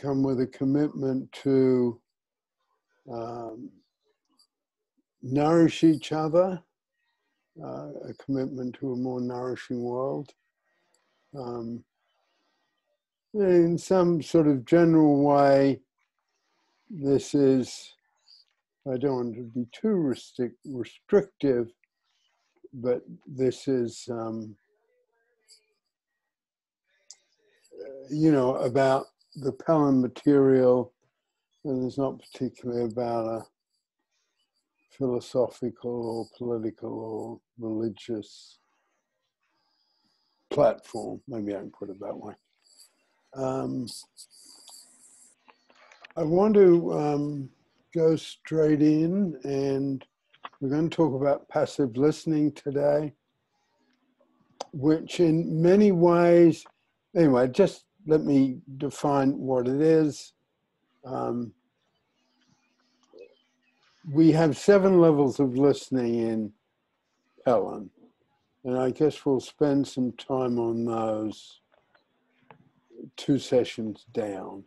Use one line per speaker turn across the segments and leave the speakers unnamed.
come with a commitment to nourish each other, a commitment to a more nourishing world. In some sort of general way, this is, I don't want to be too restrictive, but this is, about the Pellin material, and it's not particularly about a philosophical or political or religious platform. Maybe I can put it that way. I want to go straight in, and we're going to talk about passive listening today, which in many ways, anyway, just let me define what it is. We have 7 levels of listening in Pellin, and I guess we'll spend some time on those 2 sessions down.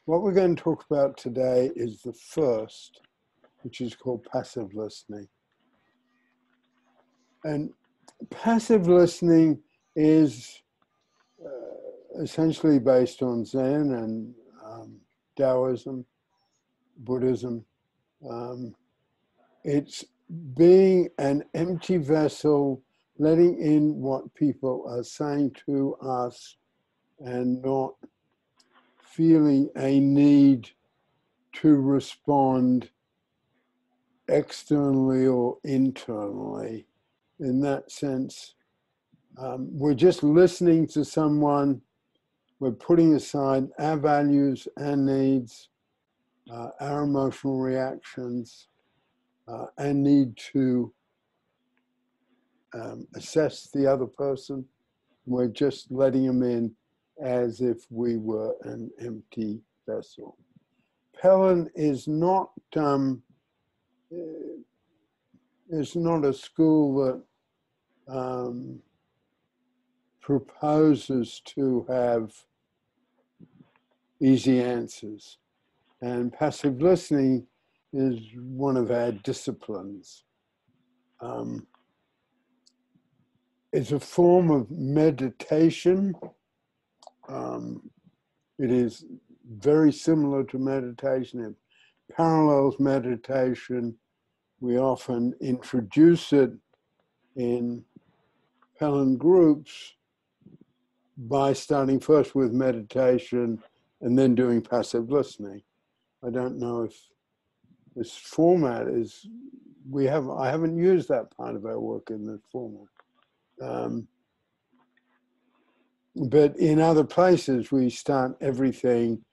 What we're going to talk about today is the first, which is called passive listening. And passive listening is essentially based on Zen and Taoism, Buddhism. It's being an empty vessel, letting in what people are saying to us and not feeling a need to respond externally or internally. In that sense, we're just listening to someone, we're putting aside our values and needs, our emotional reactions, and need to assess the other person. We're just letting them in as if we were an empty vessel. Pellin is not a school that proposes to have easy answers. And passive listening is one of our disciplines. It's a form of meditation. It is very similar to meditation. It parallels meditation. We often introduce it in Pellin groups by starting first with meditation and then doing passive listening. I don't know if this format is, I haven't used that part of our work in this format. But in other places, we start everything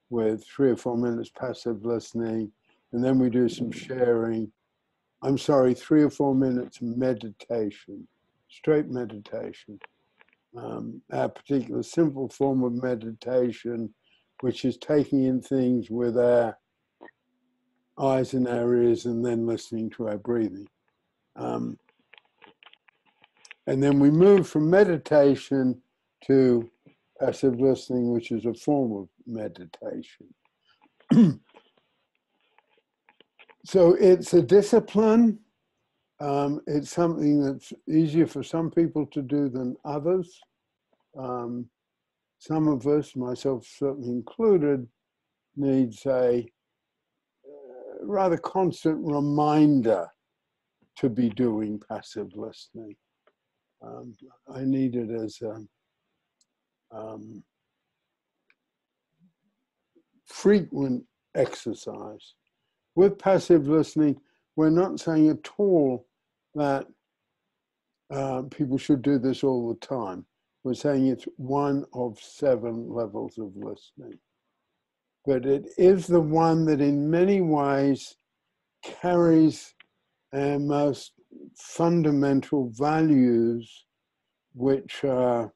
with 3 or 4 minutes passive listening, and then we do some sharing. 3 or 4 minutes meditation, straight meditation. Our particular simple form of meditation, which is taking in things with our eyes and our ears and then listening to our breathing. And then we move from meditation to passive listening, which is a form of meditation. So it's a discipline. It's something that's easier for some people to do than others. Some of us, myself certainly included, needs a rather constant reminder to be doing passive listening. I need it as a frequent exercise. With passive listening, we're not saying at all that people should do this all the time. We're saying it's one of 7 levels of listening. But it is the one that in many ways carries our most fundamental values, which are,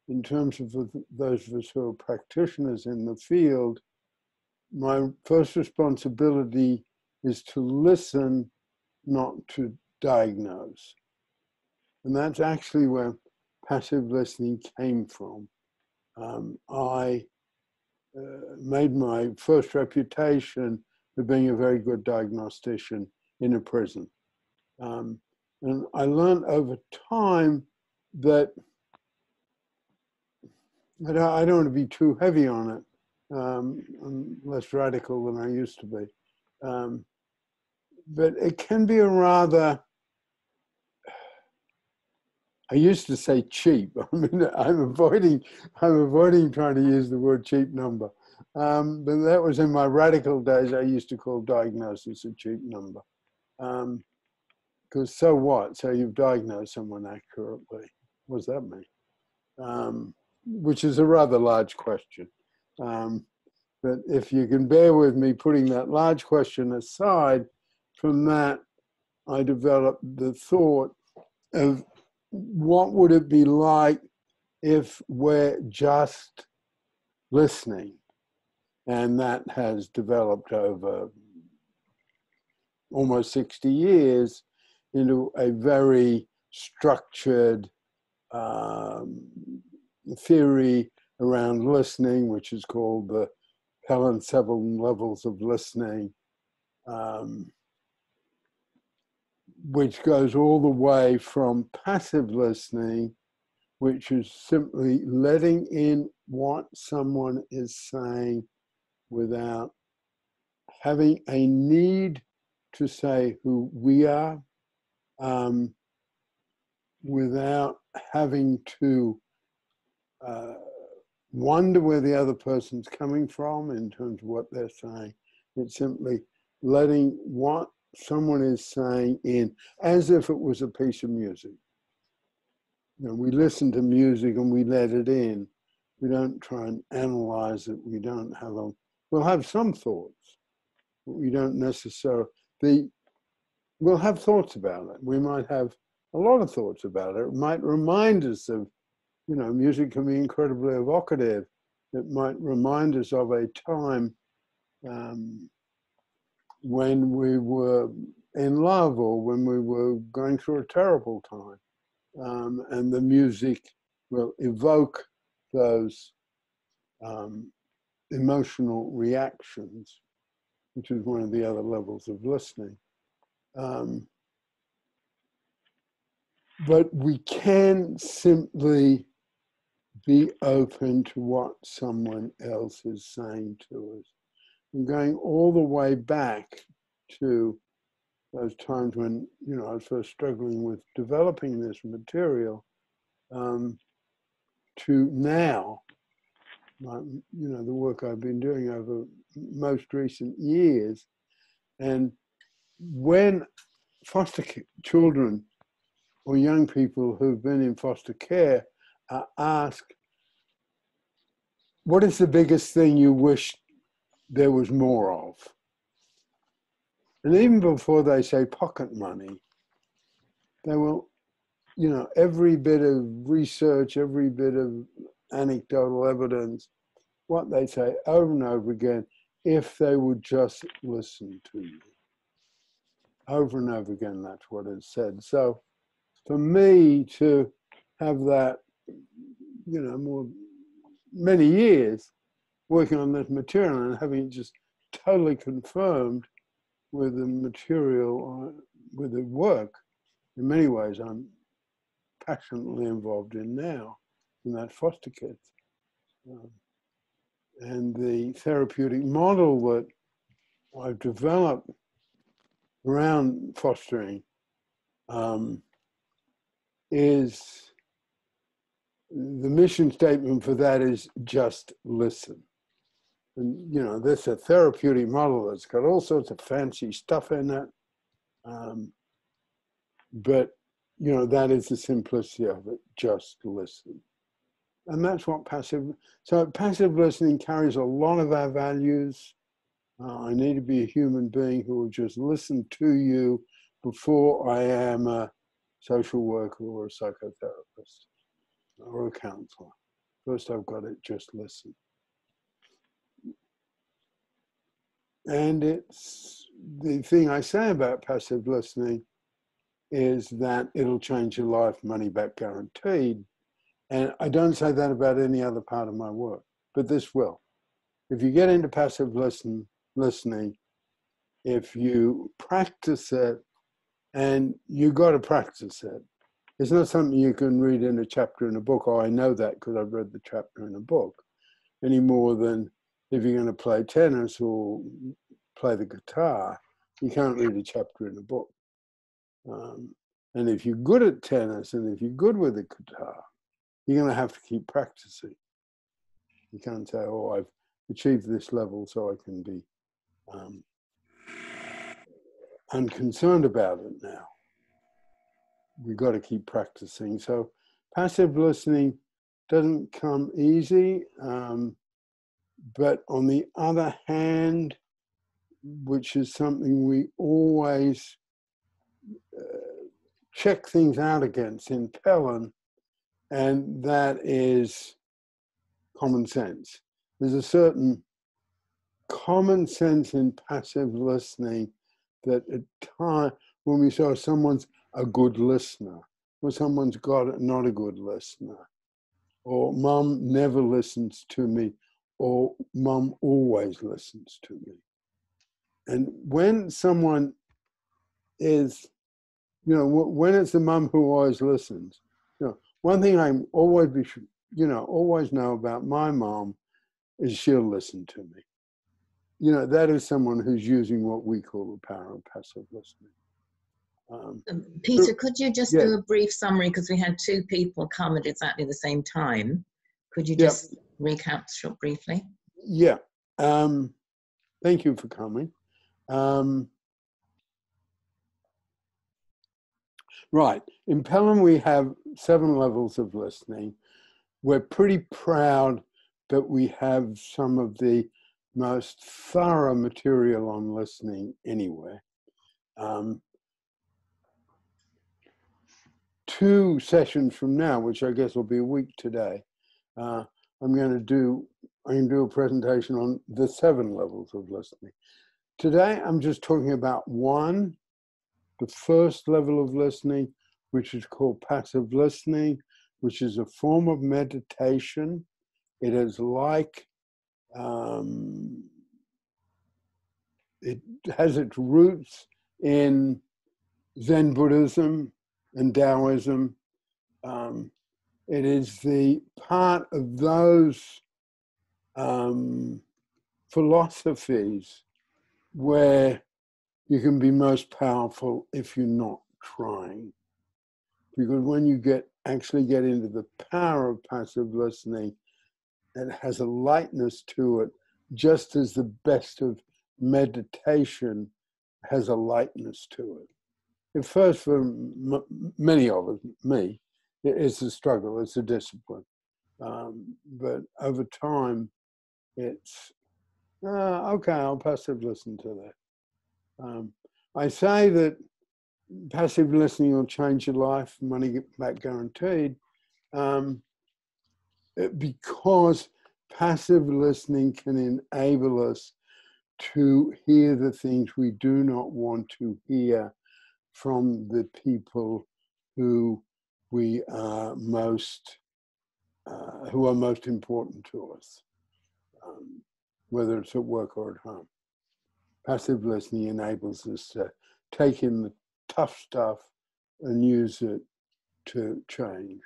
in terms of those of us who are practitioners in the field, my first responsibility is to listen, not to diagnose. And that's actually where passive listening came from. I made my first reputation of being a very good diagnostician in a prison. And I learned over time that I don't want to be too heavy on it. I'm less radical than I used to be. But it can be a rather, I used to say cheap. I mean, I'm avoiding trying to use the word cheap number. But that was in my radical days. I used to call diagnosis a cheap number. Because so what? So you've diagnosed someone accurately. What does that mean? Which is a rather large question. But if you can bear with me putting that large question aside, from that, I developed the thought of what would it be like if we're just listening? And that has developed over almost 60 years into a very structured theory around listening, which is called the Pellin 7 levels of listening, which goes all the way from passive listening, which is simply letting in what someone is saying without having a need to say who we are, without having to wonder where the other person's coming from in terms of what they're saying. It's simply letting what someone is saying in as if it was a piece of music. You know, we listen to music and we let it in. We don't try and analyze it. We don't have we'll have some thoughts, but we don't necessarily, we'll have thoughts about it. We might have a lot of thoughts about it. It might remind us of, you know, music can be incredibly evocative. It might remind us of a time when we were in love or when we were going through a terrible time. And the music will evoke those emotional reactions, which is one of the other levels of listening. But we can simply be open to what someone else is saying to us. And going all the way back to those times when, you know, I was first struggling with developing this material, to now, you know, the work I've been doing over most recent years. And when foster children or young people who've been in foster care are asked, what is the biggest thing you wish there was more of? And even before they say pocket money, they will, you know, every bit of research, every bit of anecdotal evidence, what they say over and over again, if they would just listen to you. Over and over again, that's what is said. So for me to have that, you know, many years working on this material and having it just totally confirmed with the material, with the work, in many ways I'm passionately involved in now, in that foster kids. And the therapeutic model that I've developed around fostering is, the mission statement for that is just listen. And, you know, there's a therapeutic model that's got all sorts of fancy stuff in it. But, you know, that is the simplicity of it, just listen. And that's what so passive listening carries a lot of our values. I need to be a human being who will just listen to you before I am a social worker or a psychotherapist or a counselor. First, I've got to just listen. And it's the thing I say about passive listening is that it'll change your life, money back guaranteed. And I don't say that about any other part of my work, but this will. if you get into passive listening, if you practice it, and you got to practice it. It's not something you can read in a chapter in a book. Oh, I know that because I've read the chapter in a book. Any more than if you're going to play tennis or play the guitar, you can't read a chapter in a book. And if you're good at tennis and if you're good with the guitar, you're going to have to keep practicing. You can't say, oh, I've achieved this level so I can be unconcerned about it now. We've got to keep practicing. So passive listening doesn't come easy. But on the other hand, which is something we always check things out against in Pellin, and that is common sense. There's a certain common sense in passive listening that at time when we saw someone's a good listener, or someone's not a good listener, or mum never listens to me, or mum always listens to me. And when someone is, when it's the mum who always listens, one thing I always always know about my mom is she'll listen to me. That is someone who's using what we call the power of passive listening.
Peter, could you just do a brief summary, because we had two people come at exactly the same time. Could you just recap briefly?
Yeah. Thank you for coming. Right. In Pellin, we have 7 levels of listening. We're pretty proud that we have some of the most thorough material on listening anywhere. 2 sessions from now, which I guess will be a week today, I'm going to do a presentation on the 7 levels of listening. Today, I'm just talking about one, the first level of listening, which is called passive listening, which is a form of meditation. It is like, it has its roots in Zen Buddhism and Taoism. It is the part of those philosophies where you can be most powerful if you're not trying. Because when you actually get into the power of passive listening, it has a lightness to it, just as the best of meditation has a lightness to it. At first, for many of us, me, it's a struggle, it's a discipline. But over time, it's, okay, I'll passive listen to that. I say that passive listening will change your life, money back guaranteed, because passive listening can enable us to hear the things we do not want to hear from the people who are most important to us, whether it's at work or at home. Passive listening enables us to take in the tough stuff and use it to change.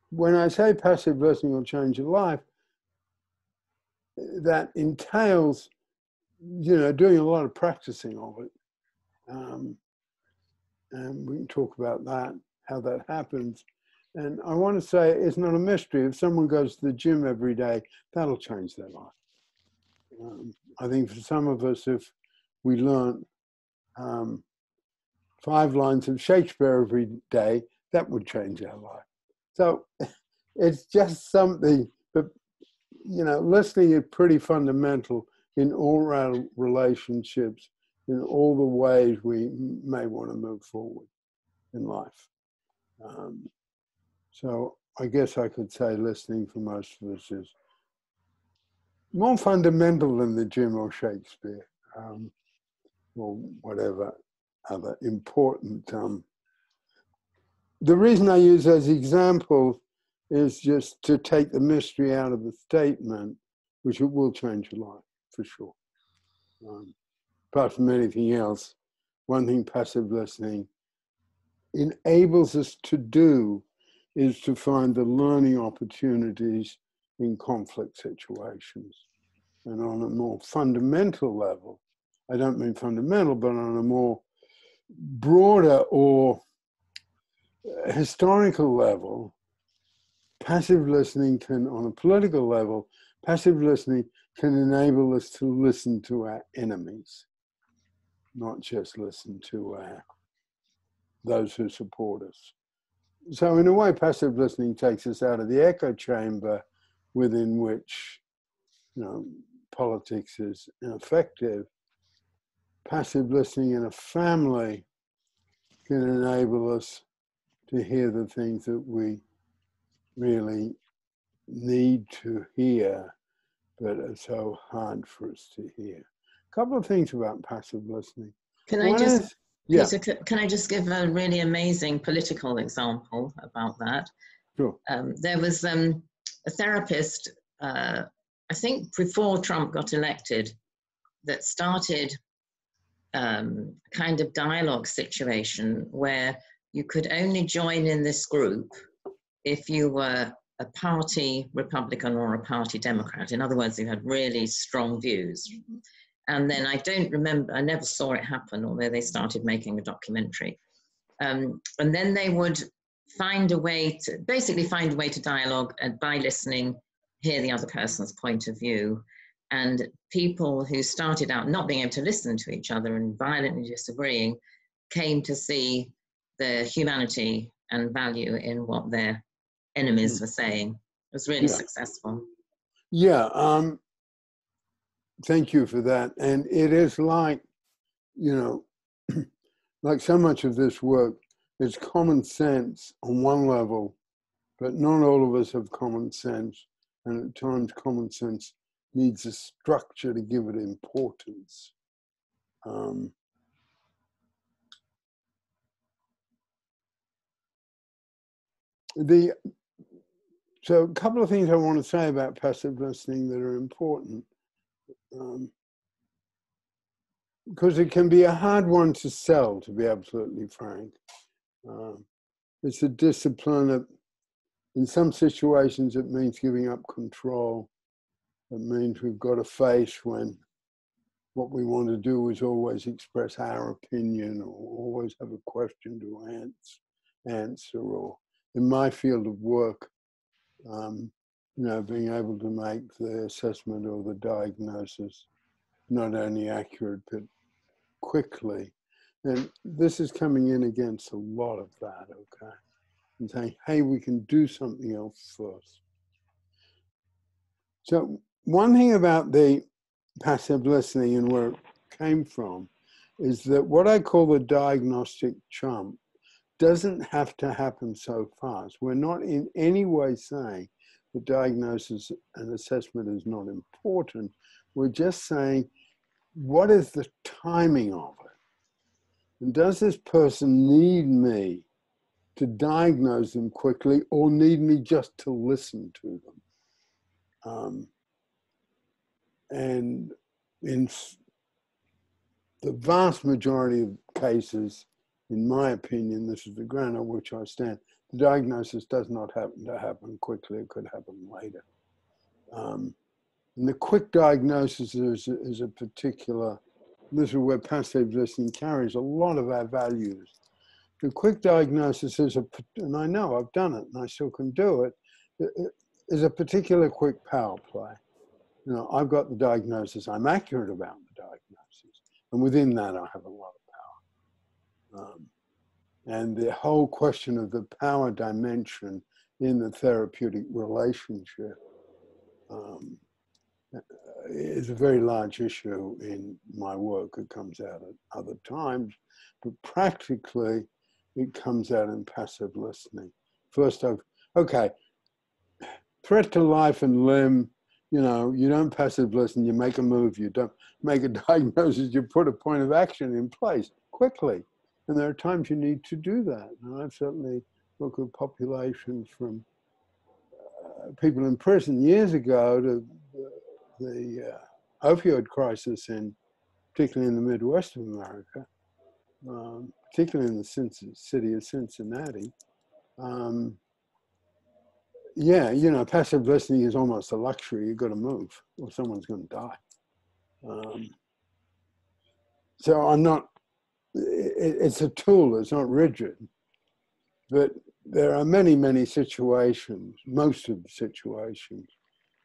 When I say passive listening will change your life, that entails, doing a lot of practicing of it. And we can talk about that, how that happens. And I want to say it's not a mystery. If someone goes to the gym every day, that'll change their life. I think for some of us, if we learn 5 lines of Shakespeare every day, that would change our life. So it's just something that, listening is pretty fundamental in all our relationships, in all the ways we may want to move forward in life. So I guess I could say listening for most of us is more fundamental than the gym or Shakespeare, or whatever other important. The reason I use those examples is just to take the mystery out of the statement which will change your life for sure. Apart from anything else, one thing passive listening enables us to do is to find the learning opportunities in conflict situations. And on a more fundamental level, I don't mean fundamental, but on a more broader or historical level, passive listening can, on a political level, passive listening can enable us to listen to our enemies, not just listen to those who support us. So in a way, passive listening takes us out of the echo chamber within which, politics is ineffective. Passive listening in a family can enable us to hear the things that we really need to hear, but are so hard for us to hear. A couple of things about passive listening.
Can I just, Peter, can I just give a really amazing political example about that?
Sure.
There was a therapist, I think before Trump got elected, that started a kind of dialogue situation where you could only join in this group if you were a party Republican or a party Democrat. In other words, you had really strong views. And then I don't remember, I never saw it happen, although they started making a documentary. And then they would find a way to dialogue and by listening, hear the other person's point of view. And people who started out not being able to listen to each other and violently disagreeing came to see the humanity and value in what their enemies were saying. It was really successful.
Yeah, thank you for that. And it is like, like so much of this work, it's common sense on one level, but not all of us have common sense. And at times common sense needs a structure to give it importance. So a couple of things I want to say about passive listening that are important, because it can be a hard one to sell, to be absolutely frank. It's a discipline that in some situations it means giving up control. It means we've got to face when what we want to do is always express our opinion or always have a question to answer, or in my field of work, being able to make the assessment or the diagnosis not only accurate but quickly. And this is coming in against a lot of that, okay? And saying, hey, we can do something else first. So one thing about the passive listening and where it came from is that what I call the diagnostic jump doesn't have to happen so fast. We're not in any way saying the diagnosis and assessment is not important. We're just saying, what is the timing of it? And does this person need me to diagnose them quickly or need me just to listen to them? And in the vast majority of cases, in my opinion, this is the ground on which I stand, the diagnosis does not happen to happen quickly. It could happen later. And the quick diagnosis is a particular, this is where passive listening carries a lot of our values. The quick diagnosis is and I know I've done it and I still can do it, is a particular quick power play. I've got the diagnosis, I'm accurate about the diagnosis. And within that, I have a lot of power. And the whole question of the power dimension in the therapeutic relationship is a very large issue in my work. It comes out at other times, but practically it comes out in passive listening. First, okay, threat to life and limb, you don't passive listen, you make a move, you don't make a diagnosis, you put a point of action in place quickly. And there are times you need to do that. And I've certainly looked at populations from people in prison years ago to opioid crisis particularly in the Midwest of America, particularly in the city of Cincinnati. Yeah, you know, passive listening is almost a luxury. You've got to move or someone's going to die. So I'm not, it's a tool, it's not rigid. But there are many, many situations, most of the situations,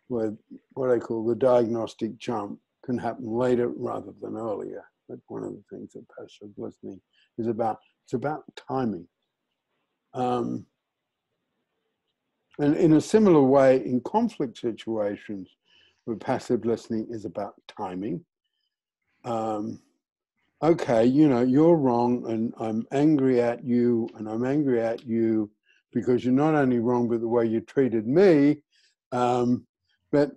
where what I call the diagnostic jump can happen later rather than earlier. That's one of the things that passive listening is about. It's about timing. And in a similar way, in conflict situations, where passive listening is about timing. Okay, you know, you're wrong, and I'm angry at you, and I'm angry at you because you're not only wrong, but the way you treated me. But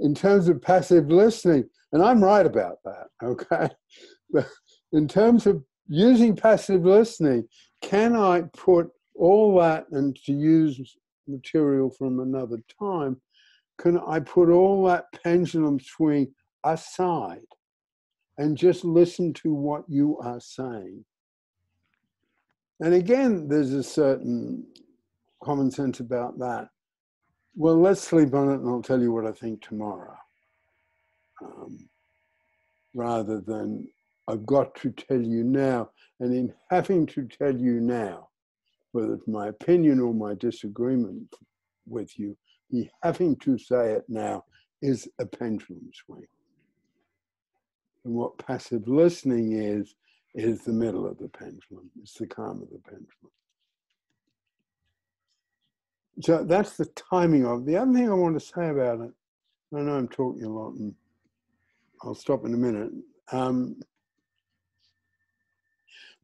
in terms of passive listening, and I'm right about that, okay? But in terms of using passive listening, can I put all that, and to use material from another time, can I put all that pendulum swing aside and just listen to what you are saying? And again, there's a certain common sense about that. Well, let's sleep on it and I'll tell you what I think tomorrow. Rather than I've got to tell you now. And in having to tell you now, whether it's my opinion or my disagreement with you, the having to say it now is a pendulum swing. And what passive listening is the middle of the pendulum. It's the calm of the pendulum. So that's the timing of it. The other thing I want to say about it, I know I'm talking a lot and I'll stop in a minute.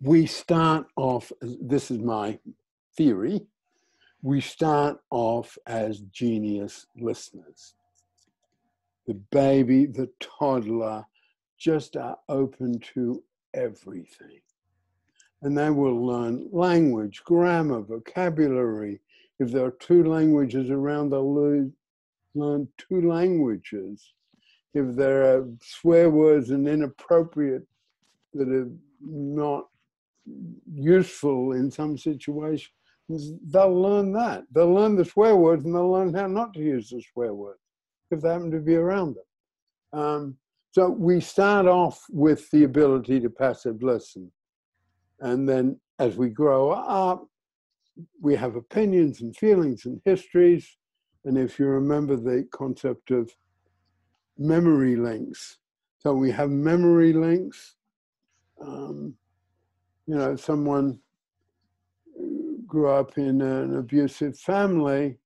We start off, this is my theory, we start off as genius listeners. The baby, the toddler, just are open to everything. And they will learn language, grammar, vocabulary. If there are two languages around, they'll learn two languages. If there are swear words and inappropriate that are not useful in some situations, they'll learn that. They'll learn the swear words and they'll learn how not to use the swear words if they happen to be around them. So we start off with the ability to passive listen. And then as we grow up, we have opinions and feelings and histories. And if you remember the concept of memory links, so we have memory links. You know, someone grew up in an abusive family,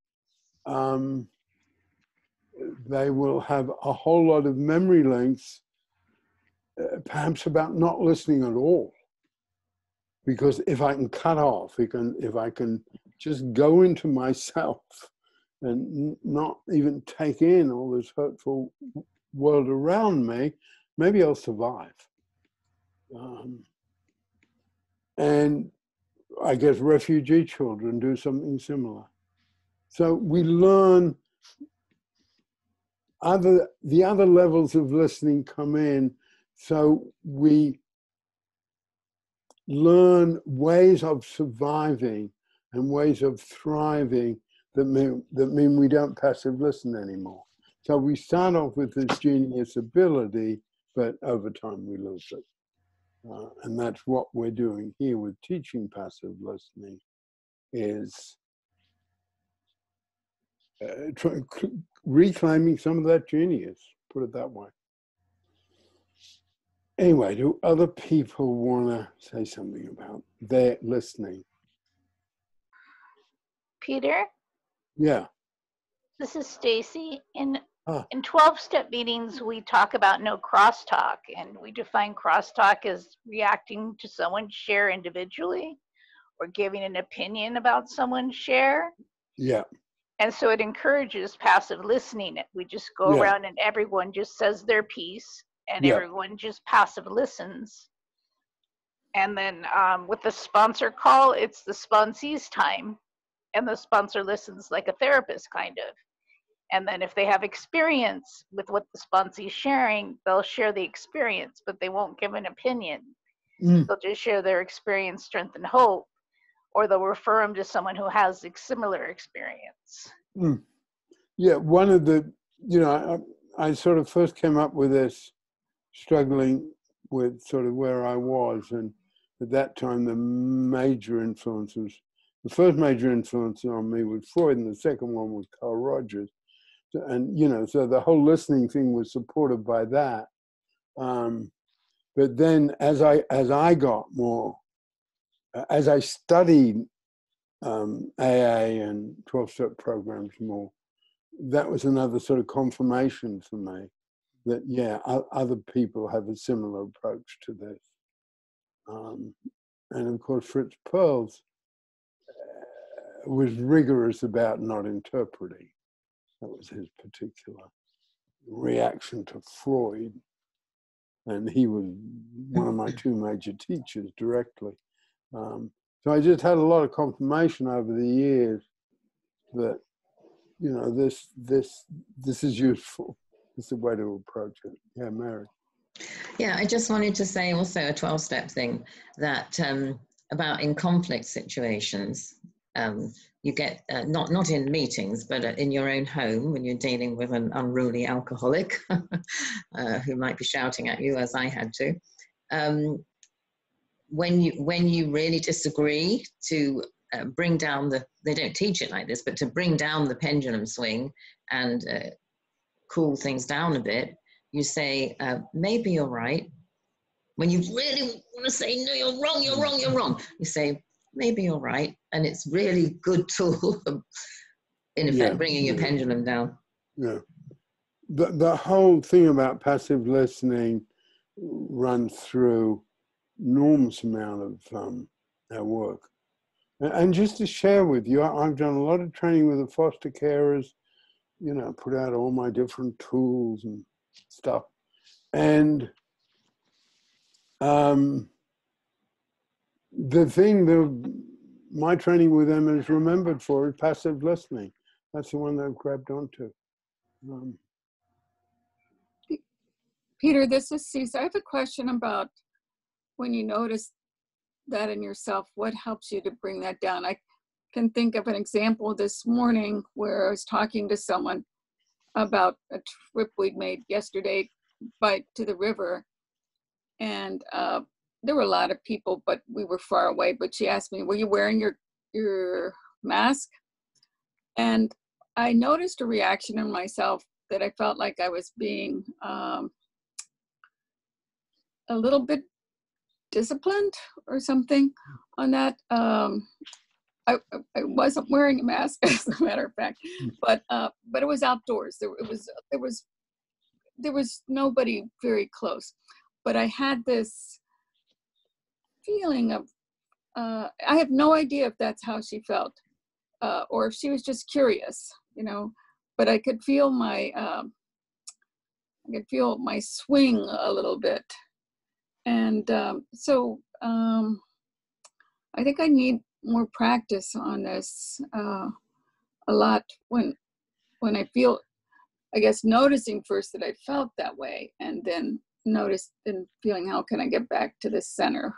they will have a whole lot of memory links, perhaps about not listening at all. Because if I can cut off, if I can just go into myself and not even take in all this hurtful world around me, maybe I'll survive. And I guess refugee children do something similar. So we learn the other levels of listening come in, so we learn ways of surviving and ways of thriving that mean we don't passive listen anymore. So we start off with this genius ability, but over time we lose it. And that's what we're doing here with teaching passive listening, is reclaiming some of that genius, put it that way. Anyway, do other people want to say something about their listening?
Peter?
Yeah.
This is Stacy. In 12-step meetings, we talk about no crosstalk, and we define crosstalk as reacting to someone's share individually or giving an opinion about someone's share.
Yeah.
And so it encourages passive listening. We just go around and everyone just says their piece, and everyone just passive listens. And then with the sponsor call, it's the sponsee's time, and the sponsor listens like a therapist, kind of. And then if they have experience with what the sponsee is sharing, they'll share the experience, but they won't give an opinion. They'll just share their experience, strength, and hope, or they'll refer them to someone who has a similar experience.
Yeah, one of the, I sort of first came up with this struggling with sort of where I was. And at that time, the first major influence on me was Freud, and the second one was Carl Rogers. And, so the whole listening thing was supported by that. But then as I got more, as I studied AA and 12-step programs more, that was another sort of confirmation for me that, yeah, other people have a similar approach to this. And of course, Fritz Perls was rigorous about not interpreting. That was his particular reaction to Freud. And he was one of my two major teachers directly. So I just had a lot of confirmation over the years that, this is useful. It's a way to approach it. Yeah, Mary.
Yeah, I just wanted to say also a 12-step thing that about in conflict situations, you get, not in meetings, but in your own home when you're dealing with an unruly alcoholic who might be shouting at you, as I had to. When you really disagree, to bring down they don't teach it like this, but to bring down the pendulum swing and cool things down a bit, you say, maybe you're right. When you really want to say, no, you're wrong, you're wrong, you're wrong, you say, maybe you're right. And it's really good tool, in effect, bringing your pendulum down. Yeah.
The whole thing about passive listening runs through enormous amount of our work. And just to share with you, I've done a lot of training with the foster carers, put out all my different tools and stuff. And the thing my training with them is remembered for is passive listening. That's the one they've grabbed onto.
Peter, this is Cece. I have a question about when you notice that in yourself, what helps you to bring that down? I can think of an example this morning where I was talking to someone about a trip we'd made yesterday to the river. And there were a lot of people, but we were far away. But she asked me, were you wearing your mask? And I noticed a reaction in myself that I felt like I was being a little bit disciplined or something on that. I wasn't wearing a mask, as a matter of fact, but it was outdoors. There was nobody very close, but I had this feeling of I have no idea if that's how she felt, or if she was just curious, But I could feel my swing a little bit, and so I think I need more practice on this a lot when I feel, I guess, noticing first that I felt that way, and then feeling how can I get back to the center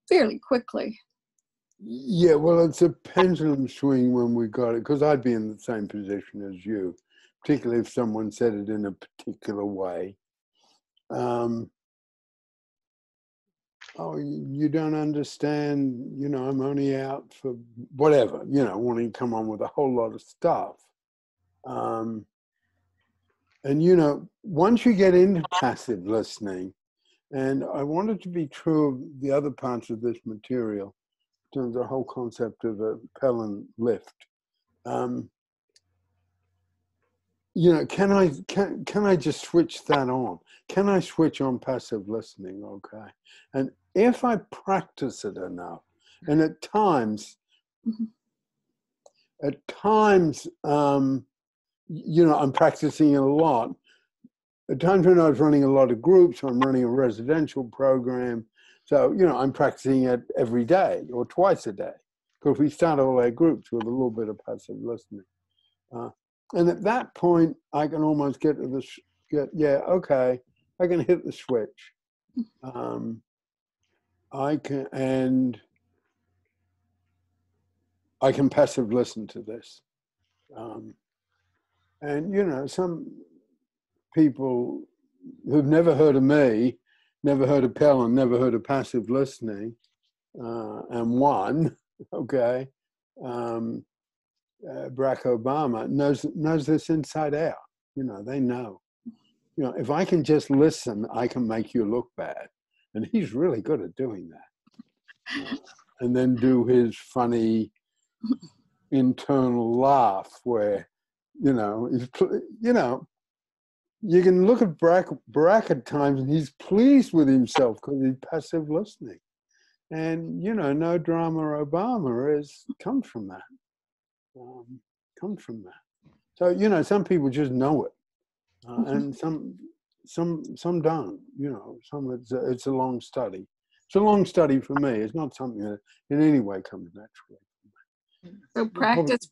fairly quickly.
Yeah, well, it's a pendulum swing when we got it, because I'd be in the same position as you, particularly if someone said it in a particular way. Oh, you don't understand, I'm only out for whatever, wanting to come on with a whole lot of stuff. And, once you get into passive listening, and I want it to be true of the other parts of this material, in terms of the whole concept of a Pellin lift. Can I just switch that on? Can I switch on passive listening? Okay. And if I practice it enough, and at times, I'm practicing it a lot. At times when I was running a lot of groups, I'm running a residential program. So, I'm practicing it every day or twice a day. because we start all our groups with a little bit of passive listening. And at that point, I can almost get to the, okay, I can hit the switch. I can passive listen to this. And, you know, some people who've never heard of me, never heard of Pellin, never heard of passive listening, and one, okay, Barack Obama knows this inside out. You know, they know. You know, if I can just listen, I can make you look bad. And he's really good at doing that. And then do his funny internal laugh where, you know, you can look at Barack at times and he's pleased with himself because he's passive listening. And, you know, no drama Obama comes from that. So, you know, some people just know it. And some don't, you know, it's a long study. It's a long study for me. It's not something that in any way comes naturally.
So practice.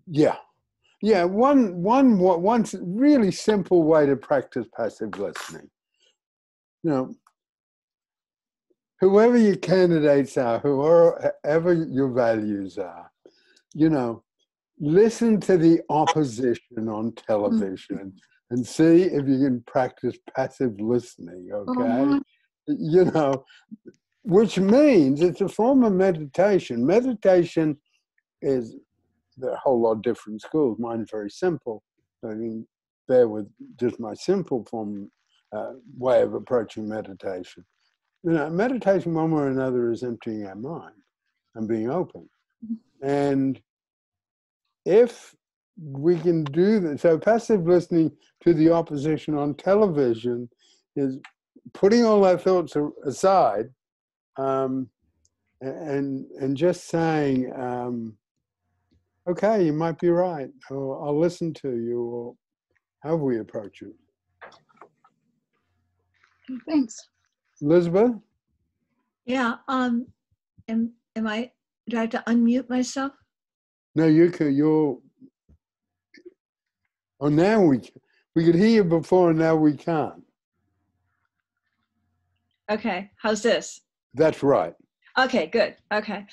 Yeah. Yeah, one really simple way to practice passive listening. You know, whoever your candidates are, whoever your values are, you know, listen to the opposition on television and see if you can practice passive listening, okay? You know, which means it's a form of meditation. Meditation is, there are a whole lot of different schools. Mine's very simple. I mean, bear with just my simple form, way of approaching meditation. You know, meditation, one way or another, is emptying our mind and being open. And if we can do that, so passive listening to the opposition on television is putting all our thoughts aside and just saying, okay, you might be right, or I'll listen to you, or however we approach it.
Thanks.
Elizabeth?
Yeah, do I have to unmute myself?
No, now we could hear you before and now we can't.
Okay, how's this?
That's right.
Okay, good, okay.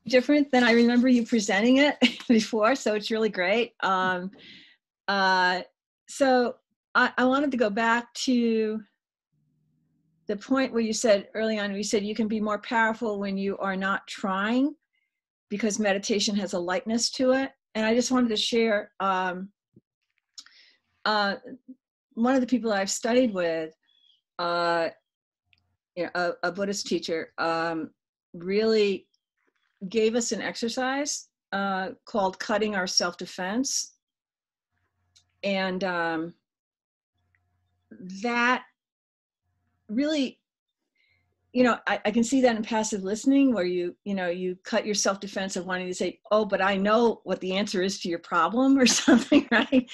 Different than I remember you presenting it before, so it's really great. So I wanted to go back to the point where you said early on, you said you can be more powerful when you are not trying, because meditation has a lightness to it. And I just wanted to share, one of the people I've studied with, a Buddhist teacher, really gave us an exercise called cutting our self-defense. And that really, you know, I can see that in passive listening, where you cut your self-defense of wanting to say, oh, but I know what the answer is to your problem or something, right?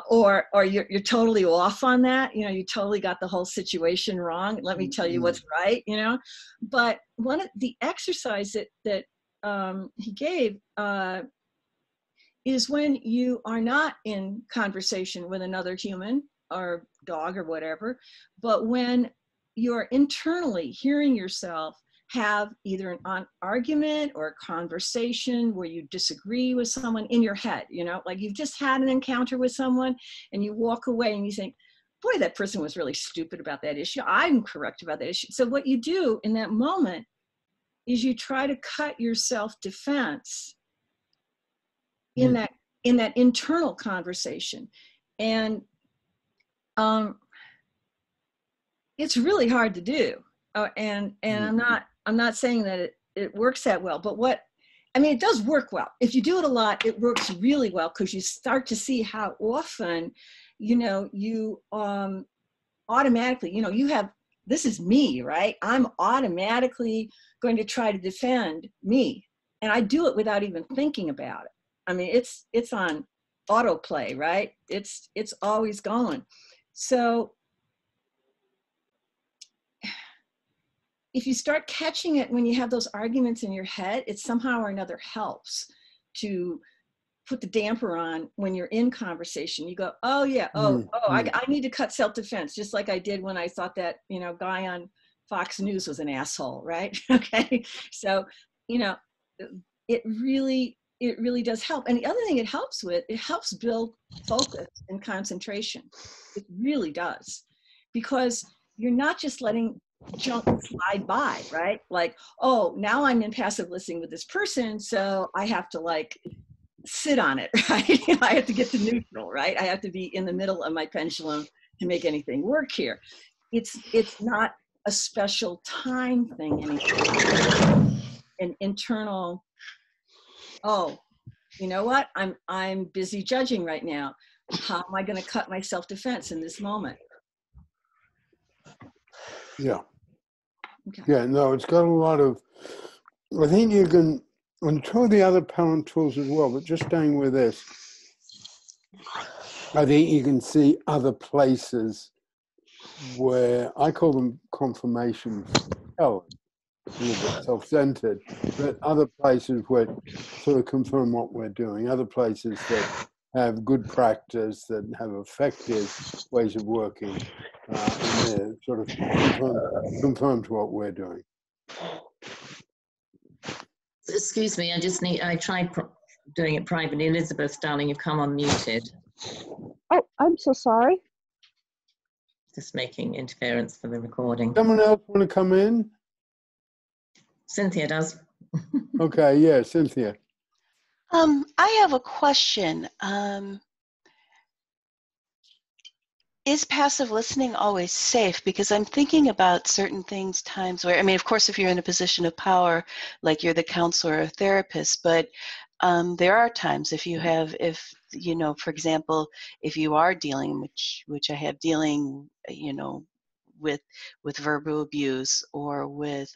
Or you're totally off on that. You know, you totally got the whole situation wrong. Let me tell you what's right, you know? But one of the exercise that he gave is when you are not in conversation with another human or dog or whatever, but when you're internally hearing yourself have either an argument or a conversation where you disagree with someone in your head, you know, like you've just had an encounter with someone and you walk away and you think, boy, that person was really stupid about that issue. I'm correct about that issue. So what you do in that moment is you try to cut your self-defense in that internal conversation. And it's really hard to do. And I'm not saying that it works that well, but it does work well. If you do it a lot, it works really well, because you start to see how often, you know, you automatically, you know, you have, this is me, right? I'm automatically going to try to defend me. And I do it without even thinking about it. I mean, it's on autoplay, right? It's always going. So if you start catching it when you have those arguments in your head, it somehow or another helps to put the damper on when you're in conversation. You go, oh yeah, I need to cut self-defense, just like I did when I thought that, you know, guy on Fox News was an asshole, right? Okay, so, you know, it really does help. And the other thing it helps build focus and concentration. It really does, because you're not just letting junk slide by, right? Like, oh, now I'm in passive listening with this person, so I have to like sit on it, right? I have to get to neutral, right? I have to be in the middle of my pendulum to make anything work here. It's not a special time thing anymore. An internal, oh, you know what? I'm busy judging right now. How am I going to cut my self-defense in this moment?
Yeah.
Okay.
Yeah, no, it's got a lot of, I think you can, and try the other Pellin tools as well, but just staying with this, I think you can see other places where, I call them confirmations, Pellin, a little bit self-centered, but other places where sort of confirm what we're doing, other places that have good practice, that have effective ways of working, and they're sort of confirm to what we're doing.
Excuse me, I tried doing it privately. Elizabeth, darling, you've come unmuted.
Oh, I'm so sorry.
Just making interference for the recording.
Someone else want to come in?
Cynthia does.
Okay, yeah, Cynthia.
I have a question. Is passive listening always safe? Because I'm thinking about certain times where, I mean, of course, if you're in a position of power, like you're the counselor or therapist, but there are times if you know, for example, if you are dealing, which I have dealing, you know, with verbal abuse, or with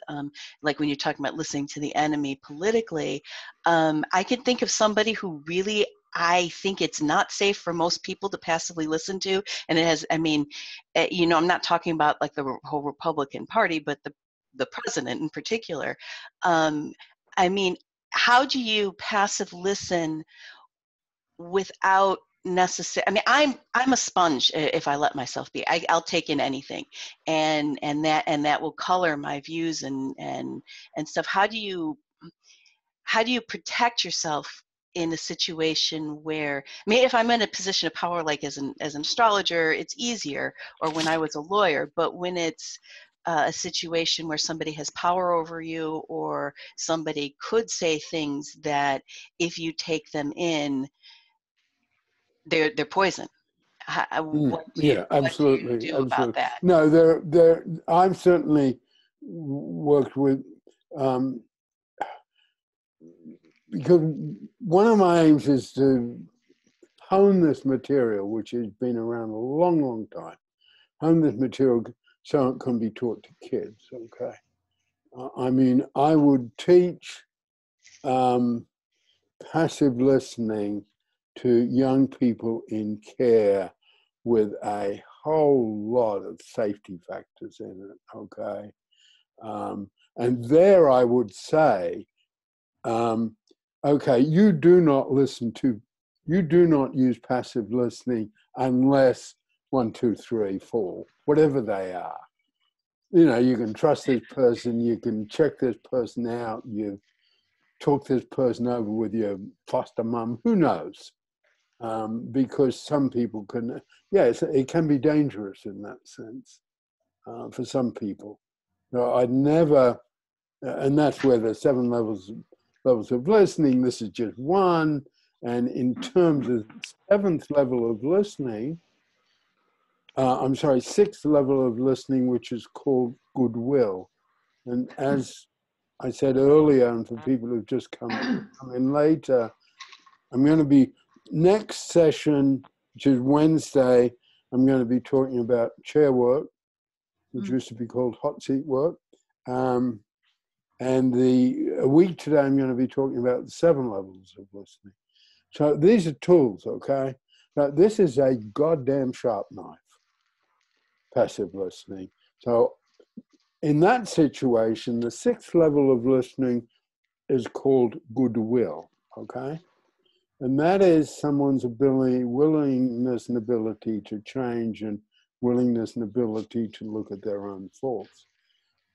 like when you're talking about listening to the enemy politically, I can think of somebody who really, I think it's not safe for most people to passively listen to. And it has, I mean, you know, I'm not talking about like the whole Republican Party, but the president in particular. I mean, how do you passive listen without necessary? I mean, I'm a sponge if I let myself be. I'll take in anything, and that will color my views and stuff. How do you protect yourself in a situation where, I mean, if I'm in a position of power, like as an astrologer, it's easier, or when I was a lawyer, but when it's a situation where somebody has power over you, or somebody could say things that if you take them in, they're poison. What do you
Absolutely,
do about that?
No, I've certainly worked with, because one of my aims is to hone this material, which has been around a long, long time, hone this material so it can be taught to kids, okay? I mean, I would teach passive listening to young people in care with a whole lot of safety factors in it, okay? And there I would say, okay, you do not use passive listening unless 1, 2, 3, 4, whatever they are. You know, you can trust this person, you can check this person out, you talk this person over with your foster mum, who knows? Because some people can, it can be dangerous in that sense for some people. So I'd never, and that's where the 7 levels of listening, this is just one. And in terms of 7th level of listening, 6th level of listening, which is called goodwill. And as I said earlier, and for people who've just come in later, I'm going to be, next session, which is Wednesday, I'm going to be talking about chair work, which used to be called hot seat work. And a week today, I'm going to be talking about the 7 levels of listening. So these are tools, okay? Now, this is a goddamn sharp knife. passive listening. So in that situation, the sixth level of listening is called goodwill, okay? And that is someone's ability, willingness and ability to change, and willingness and ability to look at their own faults.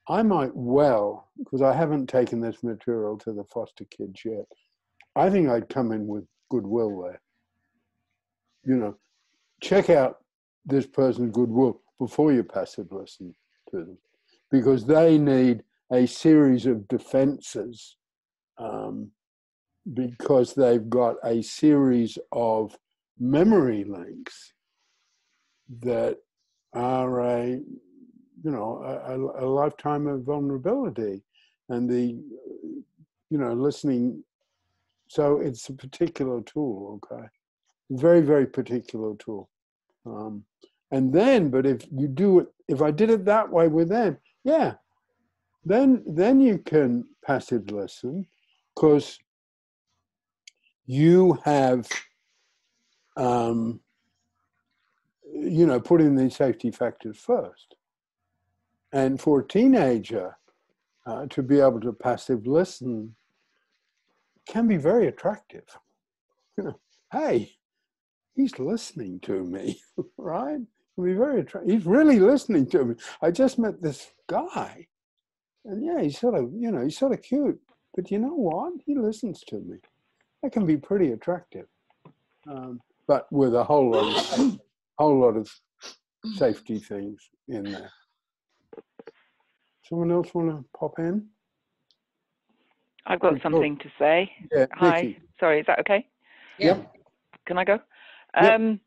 I might well, because I haven't taken this material to the foster kids yet, I think I'd come in with goodwill there. You know, check out this person's goodwill before you passive listen to them, because they need a series of defenses, because they've got a series of memory links that are a lifetime of vulnerability, and listening. So it's a particular tool, okay? Very, very particular tool. And then, but if you do it, if I did it that way with them, yeah, then you can passive listen, because you have, put in these safety factors first. And for a teenager to be able to passive listen can be very attractive. Hey, he's listening to me, right? It'll be very attractive. He's really listening to me. I just met this guy, and yeah, he's sort of cute. But you know what? He listens to me. That can be pretty attractive, but with a whole lot of safety things in there. Someone else want to pop in?
I've got something to say.
Yeah,
Hi.
Nikki.
Sorry, is that okay?
Yep.
Can I go?
Yep.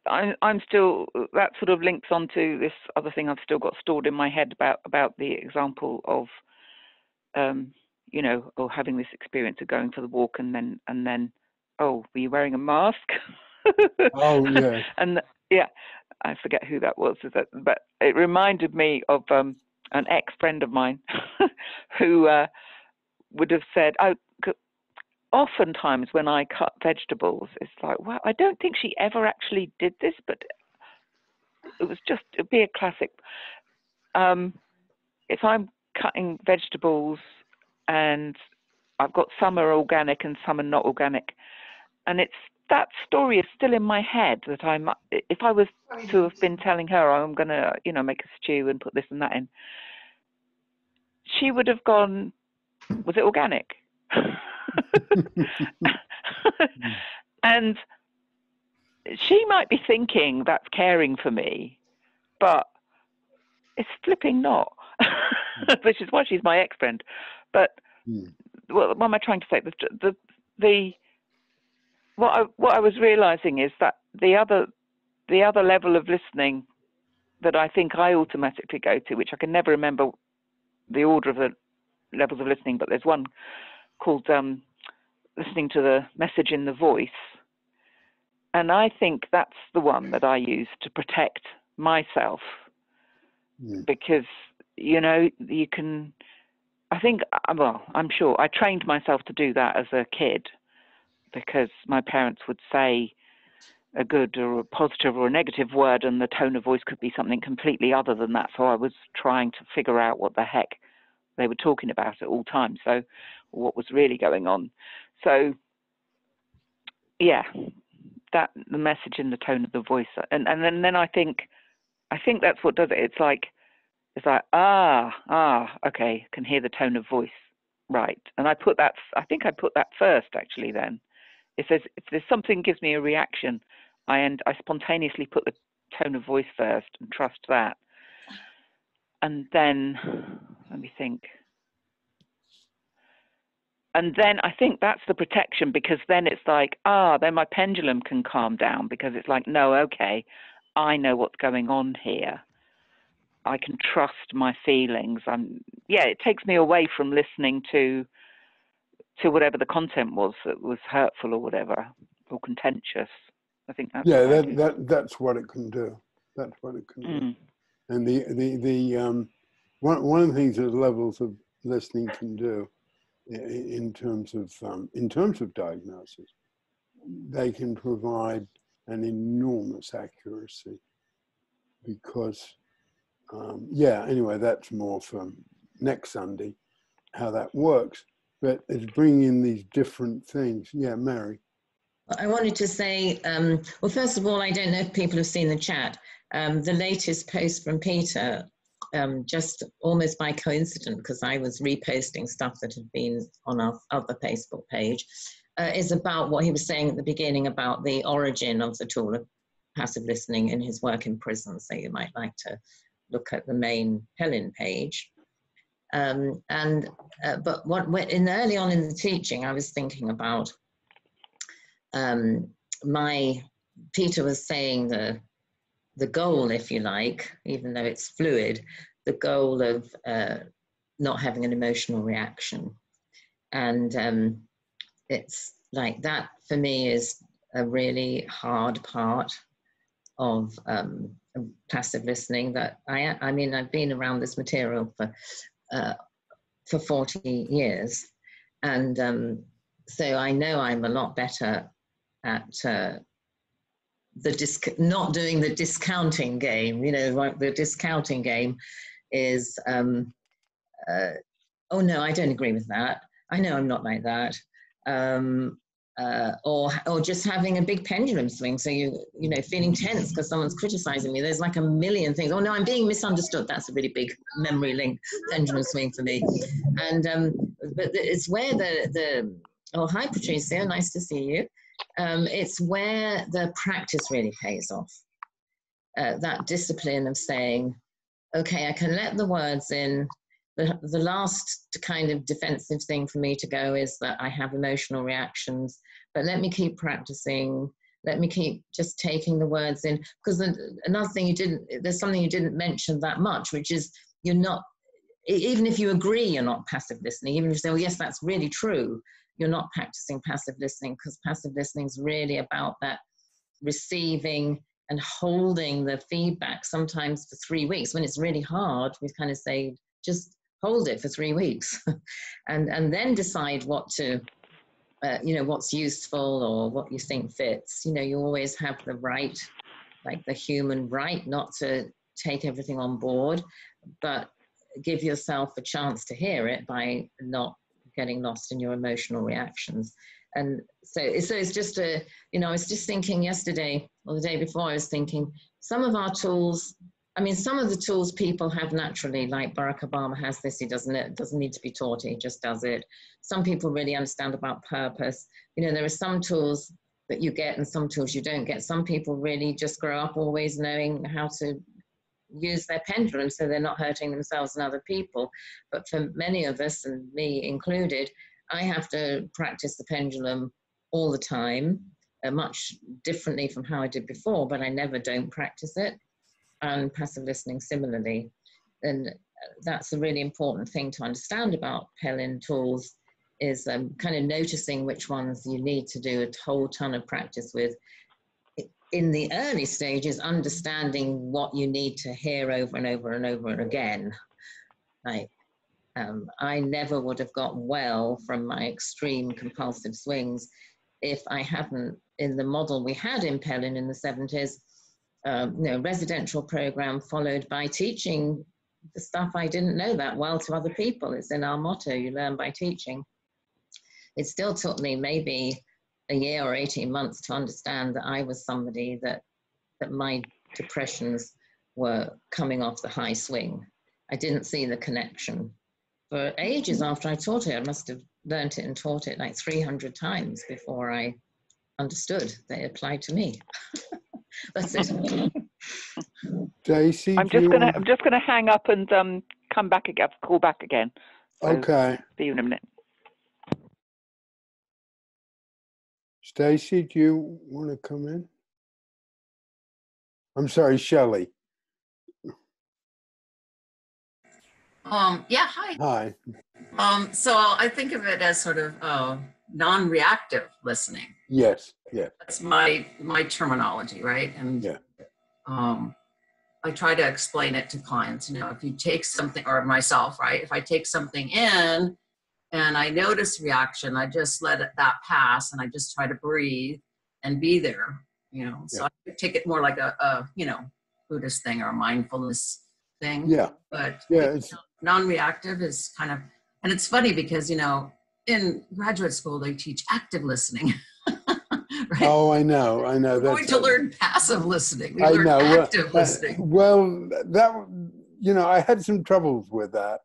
I'm still, that sort of links onto this other thing I've still got stored in my head about the example of, or having this experience of going for the walk and then, oh, were you wearing a mask?
Oh, yeah.
And yeah, I forget who that was, but it reminded me of an ex-friend of mine who would have said, oftentimes when I cut vegetables, it's like, well, I don't think she ever actually did this, but it'd be a classic. If I'm cutting vegetables and I've got some are organic and some are not organic, and that story is still in my head that if I was to have been telling her, oh, I'm going to, make a stew and put this and that in, she would have gone, was it organic? And she might be thinking that's caring for me, but it's flipping not, which is why she's my ex-friend. But what am I trying to say? What I was realizing is that the other level of listening that I think I automatically go to, which I can never remember the order of the levels of listening, but there's one called listening to the message in the voice. And I think that's the one that I use to protect myself, because, you can, I think, well, I'm sure I trained myself to do that as a kid, because my parents would say a good or a positive or a negative word, and the tone of voice could be something completely other than that. So I was trying to figure out what the heck they were talking about at all times. So what was really going on. So yeah, that the message in the tone of the voice. And then I think that's what does it. It's like, okay, can hear the tone of voice. Right. And I think I put that first actually then. If there's something gives me a reaction, I spontaneously put the tone of voice first and trust that. And then, let me think. And then I think that's the protection, because then it's like, then my pendulum can calm down, because it's like, no, okay, I know what's going on here. I can trust my feelings. It takes me away from listening to whatever the content was that was hurtful or whatever, or contentious. I think that's
that's what it can do. That's what it can do. And the one of the things that levels of listening can do in terms of diagnosis, they can provide an enormous accuracy. because, yeah, anyway, that's more for next Sunday, how that works. But it's bringing in these different things. Yeah, Mary.
I wanted to say, well, first of all, I don't know if people have seen the chat. The latest post from Peter, just almost by coincidence, because I was reposting stuff that had been on our other Facebook page, is about what he was saying at the beginning about the origin of the tool of passive listening in his work in prison. So you might like to look at the main Pellin page. But early on in the teaching, I was thinking about Peter was saying the goal, if you like, even though it's fluid, the goal of not having an emotional reaction. And it's like that for me is a really hard part of passive listening that I mean, I've been around this material for 40 years. And so I know I'm a lot better at not doing the discounting game. You know, like the discounting game is, oh no, I don't agree with that. I know I'm not like that. Or just having a big pendulum swing. So you know, feeling tense because someone's criticizing me. There's like a million things. Oh no, I'm being misunderstood. That's a really big memory link pendulum swing for me. And but it's where oh, hi Patricia, nice to see you. It's where the practice really pays off. That discipline of saying, okay, I can let the words in. The last kind of defensive thing for me to go is that I have emotional reactions, but let me keep practicing. Let me keep just taking the words in. Because another thing there's something you didn't mention that much, which is you're not, even if you agree you're not passive listening, even if you say, well, yes, that's really true, you're not practicing passive listening, because passive listening is really about that receiving and holding the feedback, sometimes for 3 weeks. When it's really hard, we kind of say, just hold it for 3 weeks and then decide what to, you know, what's useful or what you think fits. You know, you always have the right, like the human right, not to take everything on board, but give yourself a chance to hear it by not getting lost in your emotional reactions. And so it's just you know, I was just thinking yesterday or the day before, I was thinking some of our tools, I mean, some of the tools people have naturally, like Barack Obama has this, he doesn't need to be taught, he just does it. Some people really understand about purpose. You know, there are some tools that you get and some tools you don't get. Some people really just grow up always knowing how to use their pendulum so they're not hurting themselves and other people. But for many of us, and me included, I have to practice the pendulum all the time, much differently from how I did before, but I never don't practice it. And passive listening similarly. And that's a really important thing to understand about Pellin tools, is kind of noticing which ones you need to do a whole ton of practice with. In the early stages, understanding what you need to hear over and over and over again. Like, I never would have got well from my extreme compulsive swings if I hadn't, in the model we had in Pellin in the 70s, you know, residential program followed by teaching the stuff I didn't know that well to other people. It's in our motto, you learn by teaching. It still took me maybe a year or 18 months to understand that I was somebody that my depressions were coming off the high swing. I didn't see the connection. For ages after I taught it, I must have learned it and taught it like 300 times before I understood that it applied to me. That's it.
Daisy,
I'm just gonna hang up and come back again. Call back again. So
okay.
See you in a minute.
Stacy, do you want to come in? I'm sorry, Shelley.
Yeah, hi.
Hi.
So I think of it as sort of non-reactive listening.
Yes, yeah.
That's my terminology, right? And
yeah.
I try to explain it to clients, you know, if you take something, or myself, right? If I take something in and I notice reaction, I just let that pass and I just try to breathe and be there, you know. So I take it more like a you know, Buddhist thing or a mindfulness thing.
Yeah.
But
Yeah.
Non-reactive is kind of, and it's funny because, you know, in graduate school, they teach active listening. Right?
Oh, I know.
We're going to learn passive listening. We learn active listening.
Well, that, you know, I had some troubles with that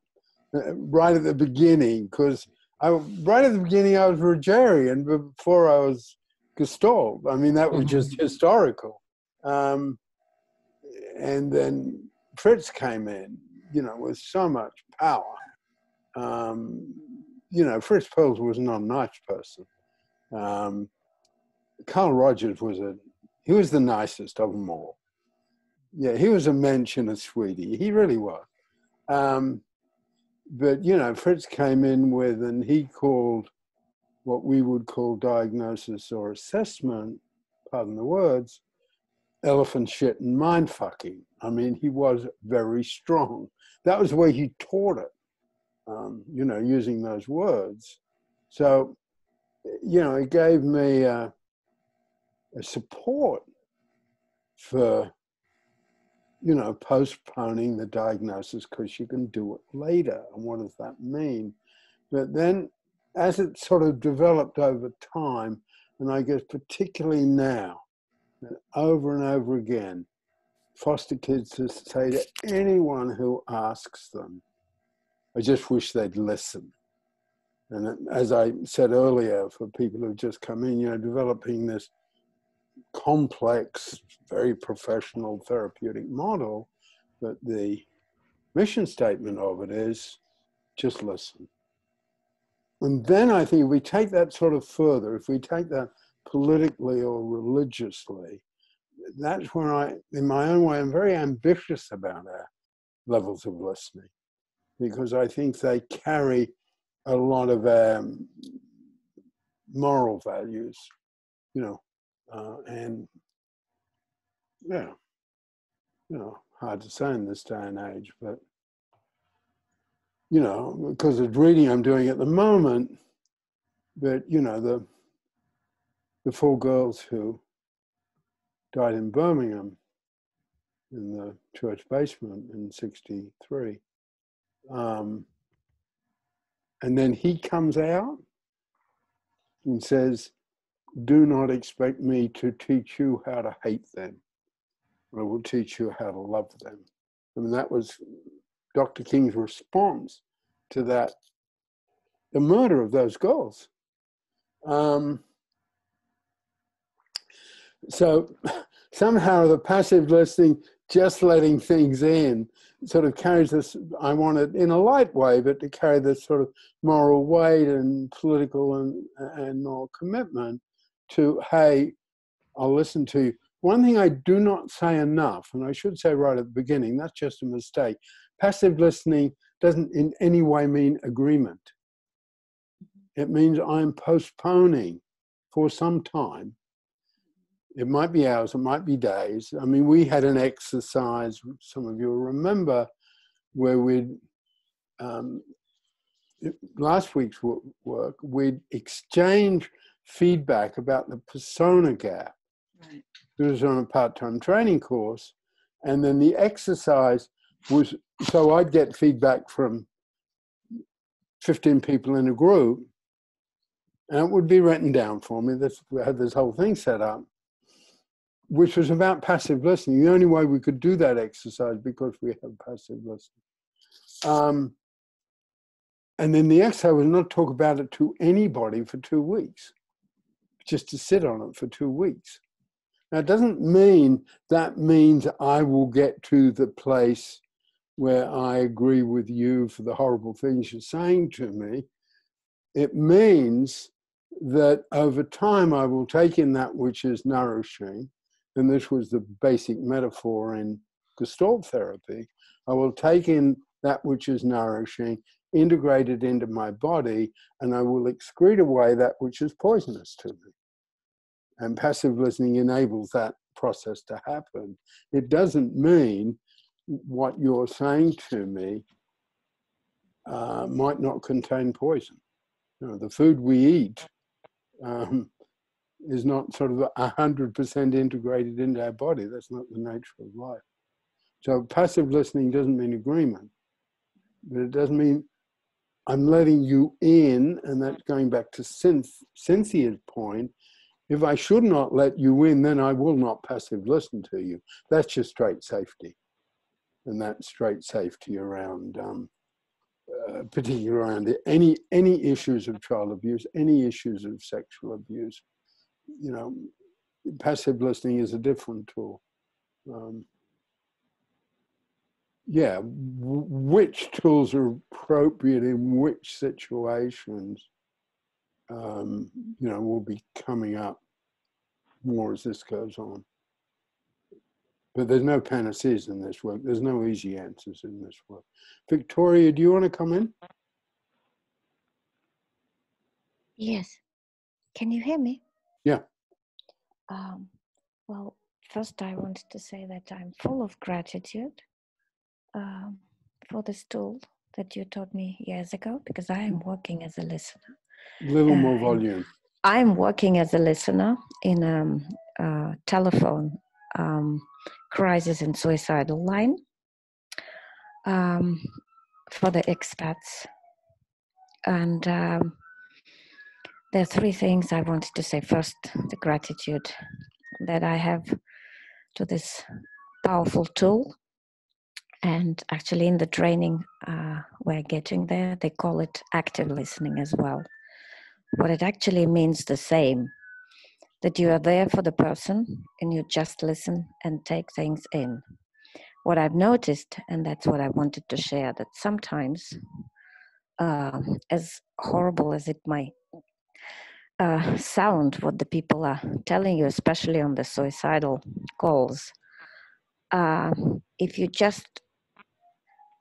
right at the beginning, because right at the beginning I was Rogerian before I was Gestalt. I mean, that was just historical. And then Fritz came in, you know, with so much power. You know, Fritz Perls was not a nice person. Carl Rogers he was the nicest of them all. Yeah, he was a mensch and a sweetie. He really was. But, you know, Fritz came in with, and he called what we would call diagnosis or assessment, pardon the words, elephant shit and mind fucking. I mean, he was very strong. That was the way he taught it, you know, using those words. So, you know, it gave me a support for, you know, postponing the diagnosis because you can do it later. And what does that mean? But then as it sort of developed over time, and I guess particularly now, over and over again, foster kids just say to anyone who asks them, I just wish they'd listen. And as I said earlier, for people who've just come in, you know, developing this complex, very professional therapeutic model, but the mission statement of it is just listen. And then I think if we take that sort of further, if we take that politically or religiously, that's where I, in my own way, I'm very ambitious about our levels of listening, because I think they carry a lot of moral values, you know, and yeah, you know, hard to say in this day and age, but, you know, because of reading I'm doing at the moment, but, you know, the 4 girls who died in Birmingham in the church basement in '63. And then he comes out and says, do not expect me to teach you how to hate them. I will teach you how to love them. I mean, that was Dr. King's response to that, the murder of those girls. So somehow the passive listening, just letting things in, sort of carries this, I want it in a light way, but to carry this sort of moral weight and political and moral commitment to, hey, I'll listen to you. One thing I do not say enough, and I should say right at the beginning, that's just a mistake. Passive listening doesn't in any way mean agreement. It means I'm postponing for some time. It might be hours, it might be days. I mean, we had an exercise, some of you will remember, where we'd, last week's work, we'd exchange feedback about the persona gap. Right. It was on a part-time training course. And then the exercise was, so I'd get feedback from 15 people in a group, and it would be written down for me. We had this whole thing set up, which was about passive listening. The only way we could do that exercise because we have passive listening. And then the exercise was not talk about it to anybody for 2 weeks, just to sit on it for 2 weeks. Now, it doesn't mean that means I will get to the place where I agree with you for the horrible things you're saying to me. It means that over time I will take in that which is nourishing, and this was the basic metaphor in Gestalt therapy. I will take in that which is nourishing, integrate it into my body, and I will excrete away that which is poisonous to me. And passive listening enables that process to happen. It doesn't mean what you're saying to me might not contain poison. You know, the food we eat is not sort of 100% integrated into our body. That's not the nature of life. So passive listening doesn't mean agreement, but it does mean I'm letting you in, and that's going back to Cynthia's point. If I should not let you in, then I will not passive listen to you. That's just straight safety. And that's straight safety around, particularly around any issues of child abuse, any issues of sexual abuse. You know, passive listening is a different tool. Yeah, which tools are appropriate in which situations, you know, will be coming up more as this goes on. But there's no panaceas in this work. There's no easy answers in this work. Victoria, do you want to come in?
Yes. Can you hear me?
Yeah.
Well, first I wanted to say that I'm full of gratitude for this tool that you taught me years ago, because I am working as a listener.
A little more volume.
I'm working as a listener in a telephone crisis and suicidal line for the expats. And there are three things I wanted to say. First, the gratitude that I have to this powerful tool. And actually in the training we're getting there, they call it active listening as well. What it actually means the same, that you are there for the person and you just listen and take things in. What I've noticed, and that's what I wanted to share, that sometimes, as horrible as it might sound, what the people are telling you, especially on the suicidal calls, if you just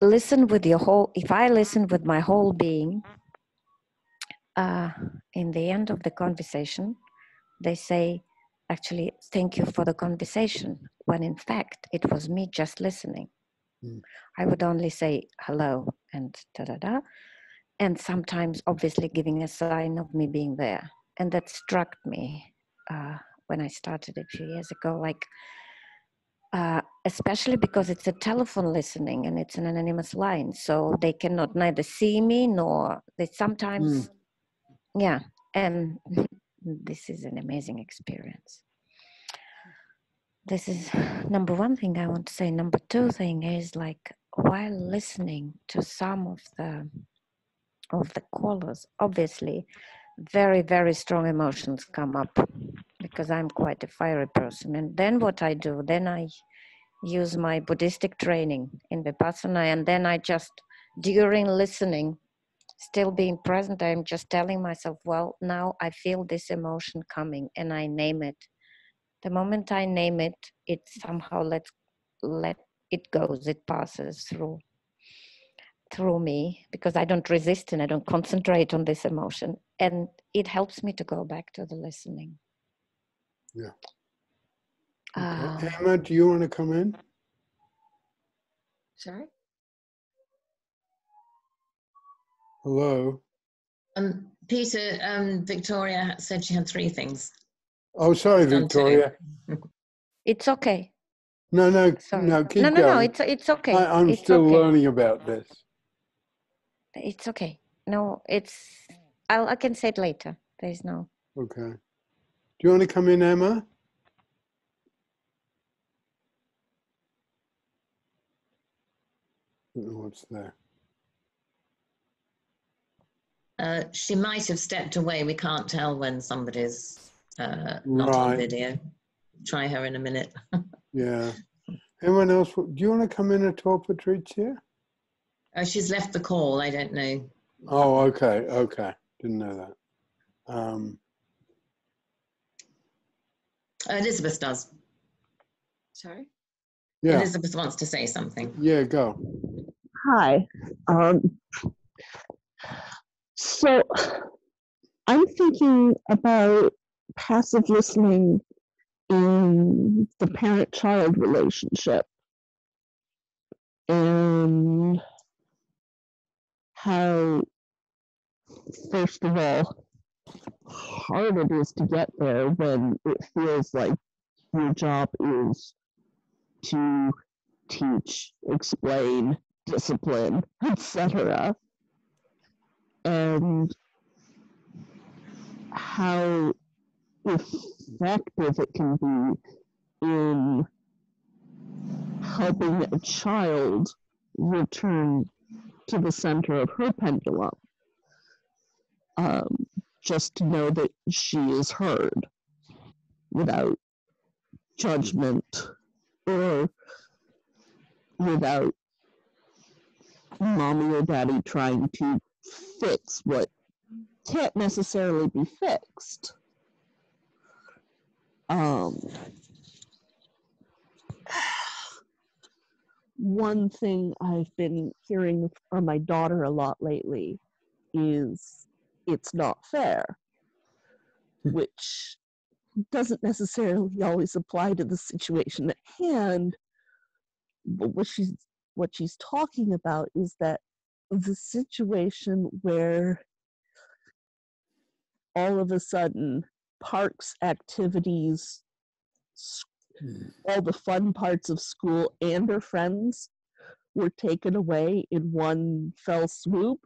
listen with your whole, if I listen with my whole being, in the end of the conversation, they say, actually, thank you for the conversation, when in fact, it was me just listening. I would only say hello and da-da-da, and sometimes obviously giving a sign of me being there. And that struck me when I started a few years ago, like, especially because it's a telephone listening and it's an anonymous line. So they cannot neither see me nor they sometimes, yeah. And this is an amazing experience. This is number one thing I want to say. Number two thing is, like, while listening to some of the callers, obviously very, very strong emotions come up because I'm quite a fiery person. And then what I do, then I use my Buddhistic training in Vipassana, and then I just, during listening, still being present, I'm just telling myself, well, now I feel this emotion coming, and I name it. The moment I name it, it somehow let it goes, it passes through me, because I don't resist and I don't concentrate on this emotion, and it helps me to go back to the listening.
Yeah. Okay. Emma, do you want to come in?
Sorry?
Hello.
Peter, Victoria said she had three things.
Oh, sorry, Victoria.
It's okay.
No,
Sorry.
no, keep going.
No, it's okay.
I'm
it's
still
okay.
learning about this.
It's okay. No, I can say it later. There's no.
Okay. Do you want to come in, Emma? I don't know what's there.
She might have stepped away. We can't tell when somebody's not on
Right.
video. Try her in a minute.
Yeah. Anyone else? Do you want to come in at all, Patricia?
She's left the call. I don't know.
Oh, okay. Okay. Didn't know that.
Elizabeth does.
Sorry?
Yeah.
Elizabeth wants to say something.
Yeah, go.
Hi. So I'm thinking about passive listening in the parent-child relationship, and how, first of all, hard it is to get there when it feels like your job is to teach, explain, discipline, etc. And how effective it can be in helping a child return to the center of her pendulum. Just to know that she is heard without judgment or without mommy or daddy trying to fix what can't necessarily be fixed. One thing I've been hearing from my daughter a lot lately is it's not fair, which doesn't necessarily always apply to the situation at hand. But what she's talking about is that the situation where all of a sudden parks, activities, all the fun parts of school and her friends were taken away in one fell swoop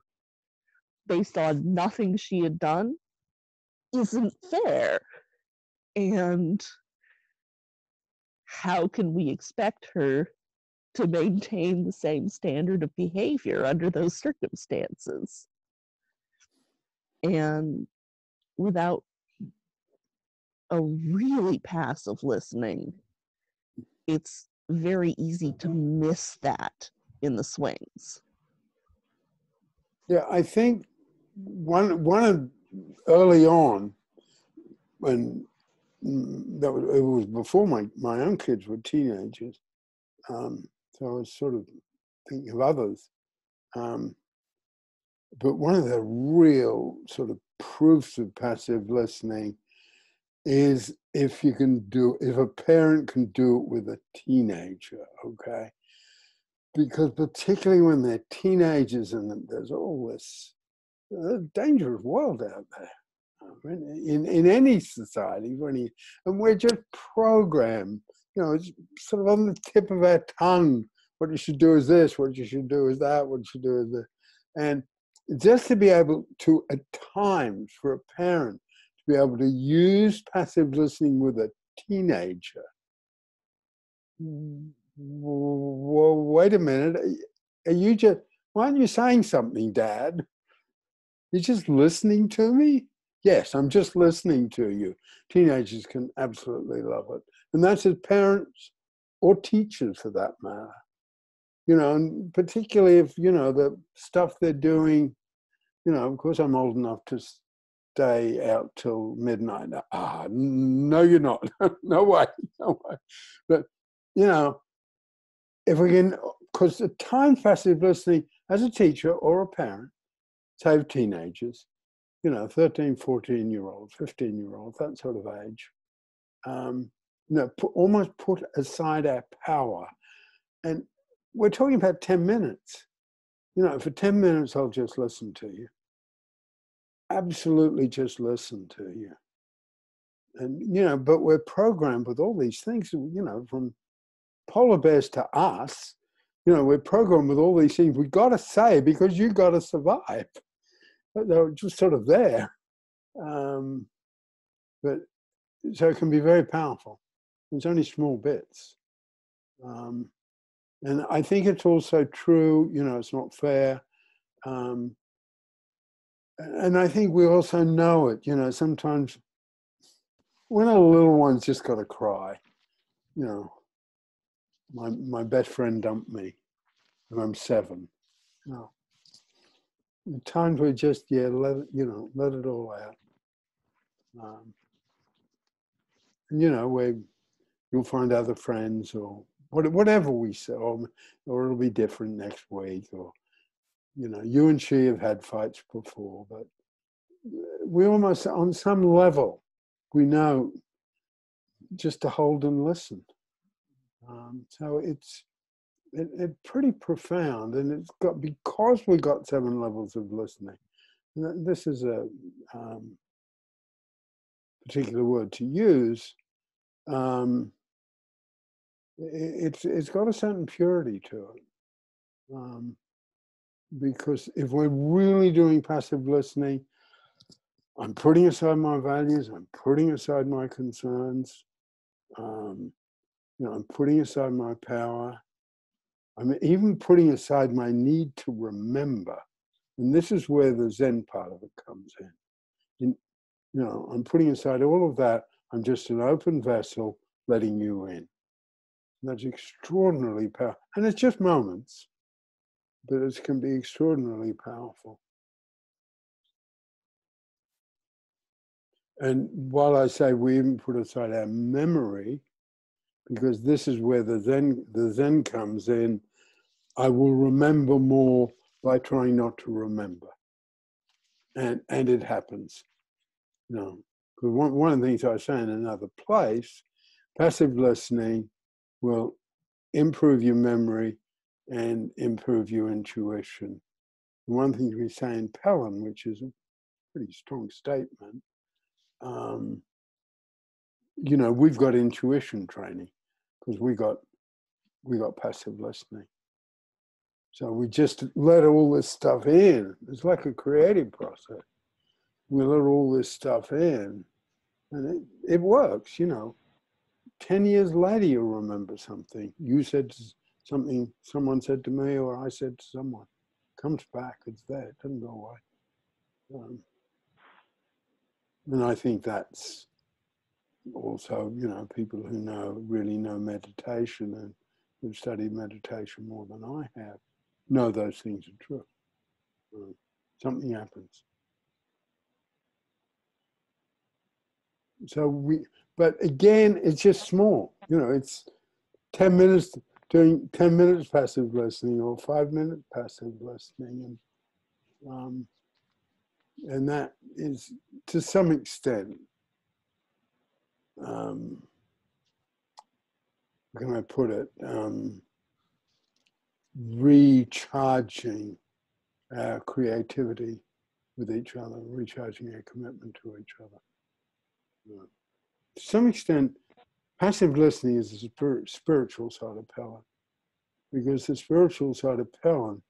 based on nothing she had done isn't fair. And how can we expect her to maintain the same standard of behavior under those circumstances? And without a really passive listening, it's very easy to miss that in the swings.
Yeah, I think one of early on, when it was before my own kids were teenagers, so I was sort of thinking of others. But one of the real sort of proofs of passive listening is if a parent can do it with a teenager, okay? Because particularly when they're teenagers and there's all this dangerous world out there. In any society, and we're just programmed, it's sort of on the tip of our tongue. What you should do is this, what you should do is that, what you should do is this. And just to be able to, at times, for a parent, to be able to use passive listening with a teenager. Well, wait a minute. Why aren't you saying something, Dad? You're just listening to me? Yes, I'm just listening to you. Teenagers can absolutely love it. And that's as parents or teachers for that matter. And particularly if, the stuff they're doing, of course I'm old enough to stay out till midnight. No, you're not. No way. But, if we can, because the time passive listening as a teacher or a parent, save teenagers, 13, 14-year-olds, 15-year-olds, that sort of age, almost put aside our power. And we're talking about 10 minutes. For 10 minutes, I'll just listen to you. Absolutely just listen to you. And, but we're programmed with all these things, from polar bears to us, we're programmed with all these things we got to say because you got to survive. But they're just sort of there. But so it can be very powerful. It's only small bits. And I think it's also true, it's not fair. And I think we also know it, sometimes when a little one's just got to cry, my best friend dumped me when I'm 7. At times we just, let it all out. And, where you'll find other friends or whatever we say, or it'll be different next week, or, you and she have had fights before, but we almost, on some level, we know just to hold and listen. So it's pretty profound, and it's got, because we got 7 levels of listening. This is a particular word to use. it's got a certain purity to it. Because if we're really doing passive listening, I'm putting aside my values, I'm putting aside my concerns, I'm putting aside my power, I'm even putting aside my need to remember. And this is where the Zen part of it comes in. I'm putting aside all of that. I'm just an open vessel letting you in. That's extraordinarily powerful. And it's just moments, but it can be extraordinarily powerful. And while I say we even put aside our memory, because this is where the Zen comes in, I will remember more by trying not to remember. And it happens. Because one of the things I say in another place, passive listening will improve your memory and improve your intuition. And one thing we say in Pellin, which is a pretty strong statement, we've got intuition training because we got passive listening. So we just let all this stuff in. It's like a creative process. We let all this stuff in, and it works. 10 years later, you'll remember something. You said something, someone said to me, or I said to someone. It comes back, it's there, it doesn't go away. And I think that's also, people who really know meditation and who've studied meditation more than I have, know those things are true. Something happens. But again, it's just small. It's 10 minutes, doing 10 minutes passive listening or 5 minute passive listening. And that is, to some extent, how can I put it, recharging our creativity with each other, recharging our commitment to each other. To some extent, passive listening is the spiritual side of Pellin, because the spiritual side of Pellin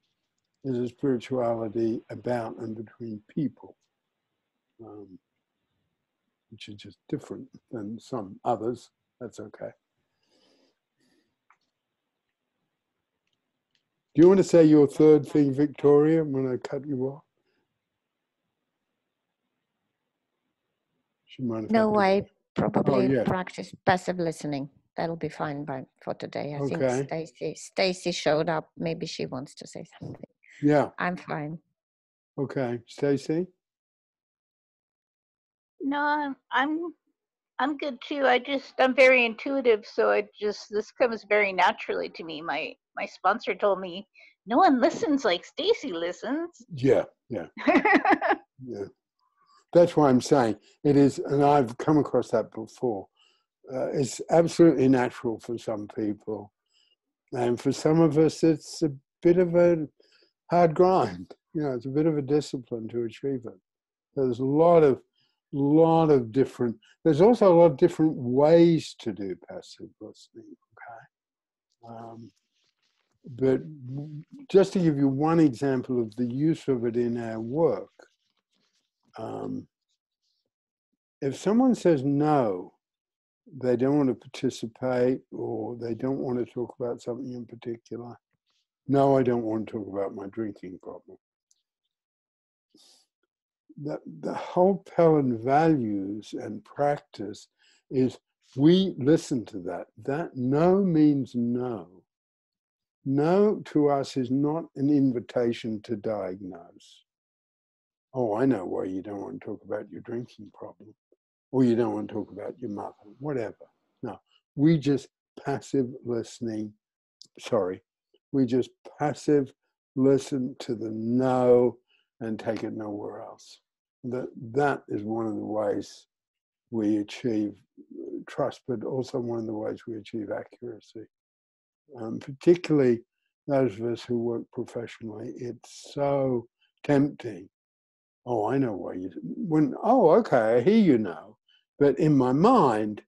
is a spirituality about and between people, which is just different than some others. That's okay. Do you want to say your third thing, Victoria, when I cut you off? She might have
No, I probably
yeah.
practice passive listening. That'll be fine for today. I think Stacy showed up. Maybe she wants to say something.
Yeah.
I'm fine.
Okay. Stacy?
No, I'm good too. I'm very intuitive, so this comes very naturally to me. My sponsor told me no one listens like Stacy listens.
Yeah. Yeah. That's why I'm saying it is, and I've come across that before. It's absolutely natural for some people, and for some of us, it's a bit of a hard grind. It's a bit of a discipline to achieve it. There's a lot of different. There's also a lot of different ways to do passive listening. Okay, but just to give you one example of the use of it in our work. If someone says no, they don't want to participate or they don't want to talk about something in particular. No, I don't want to talk about my drinking problem. The whole Pellin values and practice is we listen to that. That no means no. No to us is not an invitation to diagnose. Oh, I know why you don't want to talk about your drinking problem. Or you don't want to talk about your mother, whatever. No, we just passive listening. We just passive listen to the no and take it nowhere else. That is one of the ways we achieve trust, but also one of the ways we achieve accuracy. Particularly those of us who work professionally, it's so tempting. Oh, I know why you didn't. Okay, I hear you now. But in my mind,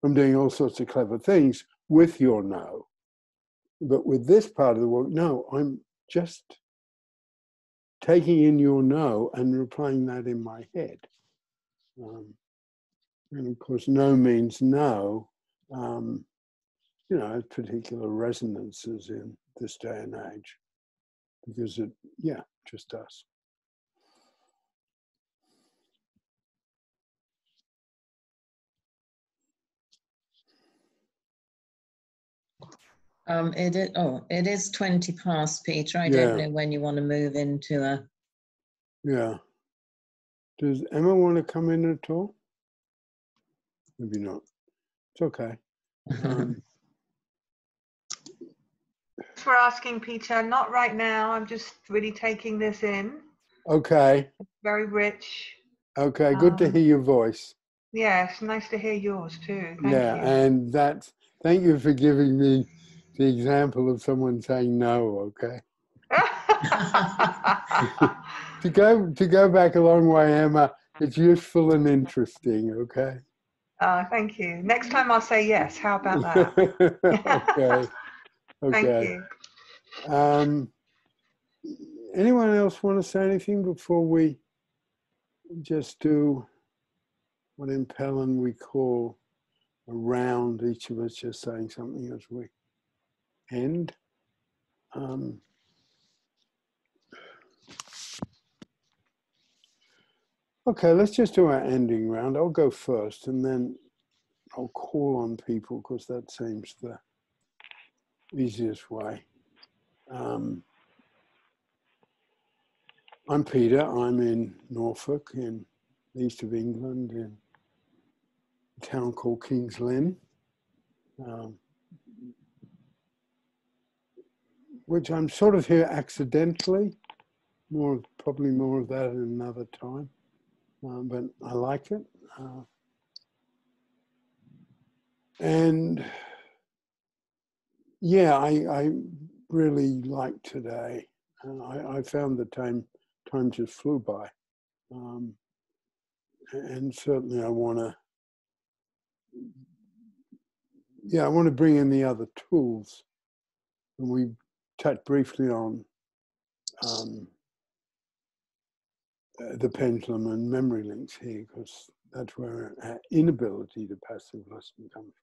I'm doing all sorts of clever things with your no. But with this part of the work, no, I'm just taking in your no and replying that in my head. And of course, no means no. You know, particular resonances in this day and age, because it, yeah, just does.
It is 20 past, Peter. I
Yeah.
don't know when you want to move into a...
Yeah. Does Emma want to come in at all? Maybe not. It's okay.
Thanks for asking, Peter. Not right now. I'm just really taking this in.
Okay.
Very rich.
Okay, good to hear your voice.
Yes, nice to hear yours too. Thank
Yeah,
you.
and thank you for giving me the example of someone saying no, okay? To go back a long way, Emma, it's useful and interesting, okay?
Thank you. Next time I'll say yes. How about that?
Okay.
Thank you.
Anyone else want to say anything before we just do what in Pellin we call a round, each of us just saying something as we end? Okay, let's just do our ending round. I'll go first and then I'll call on people because that seems the easiest way. I'm Peter. I'm in Norfolk, in the east of England, in a town called King's Lynn, which I'm sort of here accidentally. Probably more of that at another time, but I like it. And yeah, I really like today. I found the time just flew by. And certainly I want to bring in the other tools. And we touched briefly on the pendulum and memory links here, because that's where our inability to passive listen comes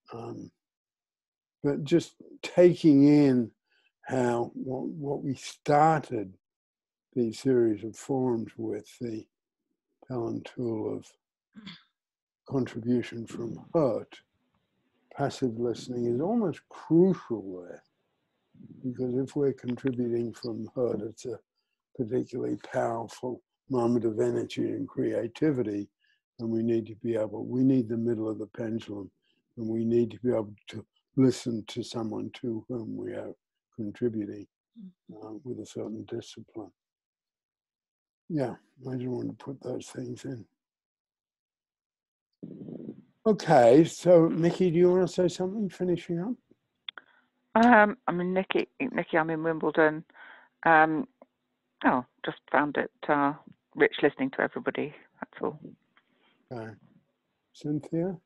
from. But just taking in how what we started these series of forums with, the Pellin tool of contribution from hurt, passive listening is almost crucial there, because if we're contributing from hurt, it's a particularly powerful moment of energy and creativity, and we need the middle of the pendulum, and we need to be able to listen to someone to whom we are contributing with a certain discipline. Yeah, I just want to put those things in. Okay, so Nikki, do you want to say something finishing up?
I mean, Nikki, I'm in Wimbledon. Just found it rich listening to everybody. That's all.
Okay. Cynthia?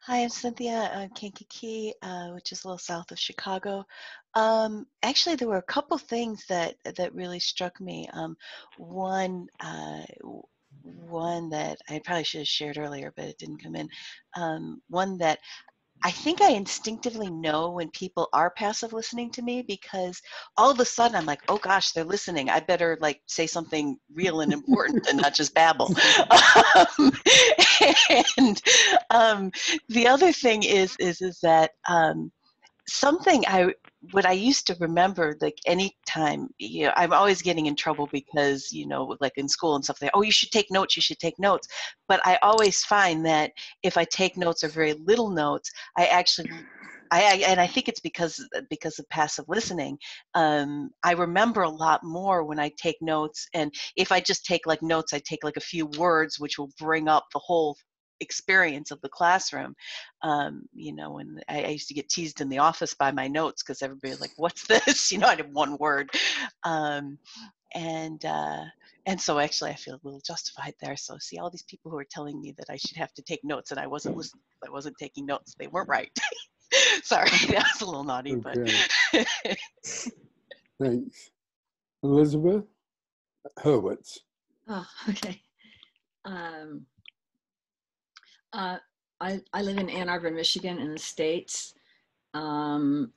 Hi, I'm Cynthia, Kankakee, which is a little south of Chicago. Actually, there were a couple things that really struck me. One that I probably should have shared earlier, but it didn't come in. One that I think I instinctively know when people are passive listening to me, because all of a sudden I'm like, oh gosh, they're listening. I better like say something real and important and not just babble. The other thing is that something what I used to remember, like anytime, I'm always getting in trouble because, like in school and stuff, you should take notes, you should take notes. But I always find that if I take notes or very little notes, and I think it's because of passive listening. I remember a lot more when I take notes, and if I just take like notes, I take like a few words, which will bring up the whole experience of the classroom. When I used to get teased in the office by my notes because everybody was like, what's this? I did one word. And so actually I feel a little justified there. So see, all these people who are telling me that I should have to take notes and I wasn't listening, I wasn't taking notes, they weren't right. Sorry, that was a little naughty,
Okay.
but.
Thanks. Elizabeth Hurwitz.
Oh, okay. I live in Ann Arbor, Michigan in the States. My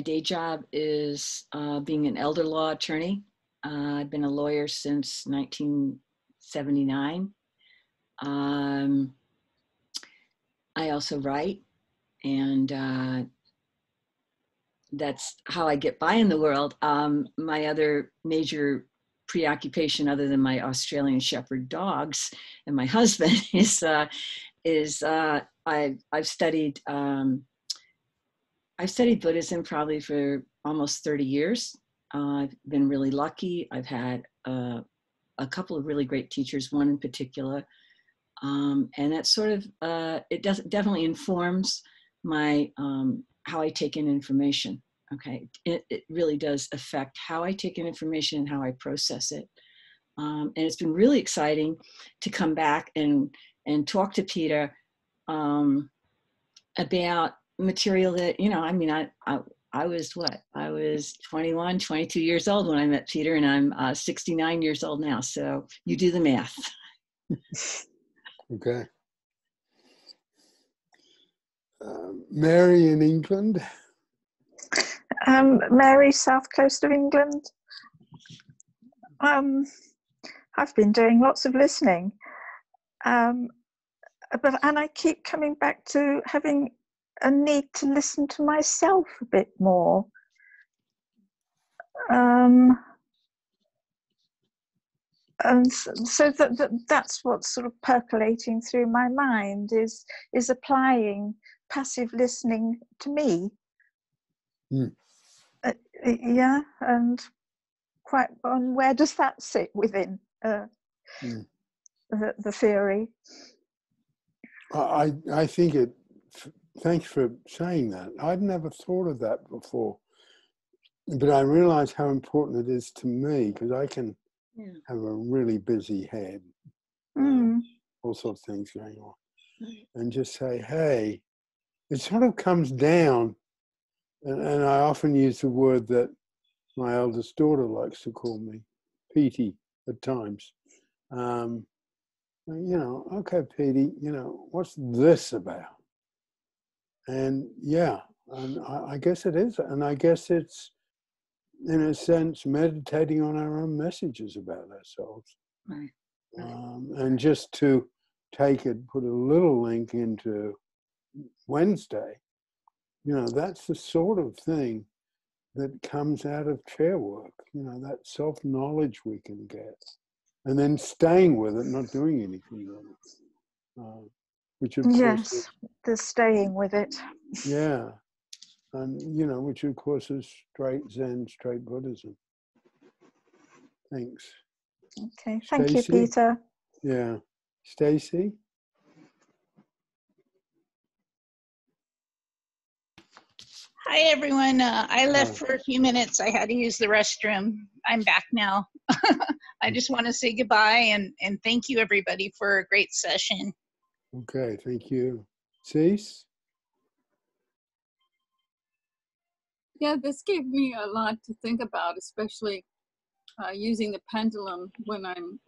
day job is being an elder law attorney. I've been a lawyer since 1979. I also write, and that's how I get by in the world. My other major preoccupation, other than my Australian Shepherd dogs and my husband, is I've studied Buddhism probably for almost 30 years. I've been really lucky. I've had a couple of really great teachers, one in particular, and that sort of it definitely informs my how I take in information. Okay, it really does affect how I take in information and how I process it. And it's been really exciting to come back and talk to Peter about material that, you know, I mean, I was what? I was 21, 22 years old when I met Peter, and I'm 69 years old now. So you do the math.
Okay. Mary in England.
Mary, south coast of England. I've been doing lots of listening, and I keep coming back to having a need to listen to myself a bit more. And so that's what's sort of percolating through my mind is applying passive listening to me. Yeah, and quite on where does that sit within the theory?
I think it. Thanks for saying that. I'd never thought of that before, but I realize how important it is to me because I can have a really busy head, all sorts of things going on, and just say, hey, it sort of comes down, and I often use the word that my eldest daughter likes to call me, Petey, at times. You know, okay, Petey, you know, what's this about? And yeah, and I guess it is. And I guess it's, in a sense, meditating on our own messages about ourselves.
Right.
And just to take it, put a little link into Wednesday, you know, that's the sort of thing that comes out of chair work, you know, that self-knowledge we can get. And then staying with it, not doing anything with it. Which of course,
the staying with it.
Yeah, and you know, which of course is straight Zen, straight Buddhism. Thanks.
Okay, thank you,
Stacey?
Peter.
Yeah, Stacey.
Hi, everyone. I left for a few minutes. I had to use the restroom. I'm back now. I just want to say goodbye and thank you, everybody, for a great session.
Okay, thank you. Cease?
Yeah, this gave me a lot to think about, especially using the pendulum when I'm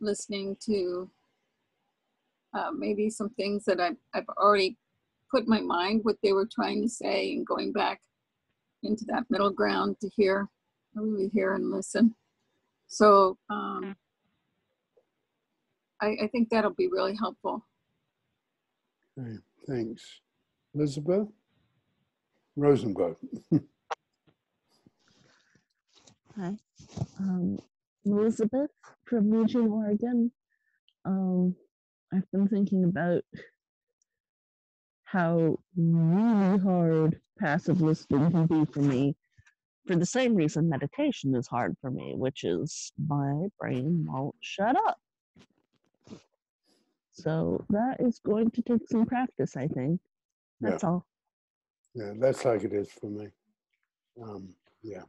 listening to maybe some things that I've already put in my mind what they were trying to say, and going back into that middle ground to hear, really hear and listen. So I think that'll be really helpful.
Okay, thanks. Elizabeth Rosenberg.
Hi, Elizabeth from Eugene, Oregon. I've been thinking about how really hard passive listening can be for me, for the same reason meditation is hard for me, which is my brain won't shut up. So that is going to take some practice, I think. That's all.
Yeah, that's like it is for me. Yeah.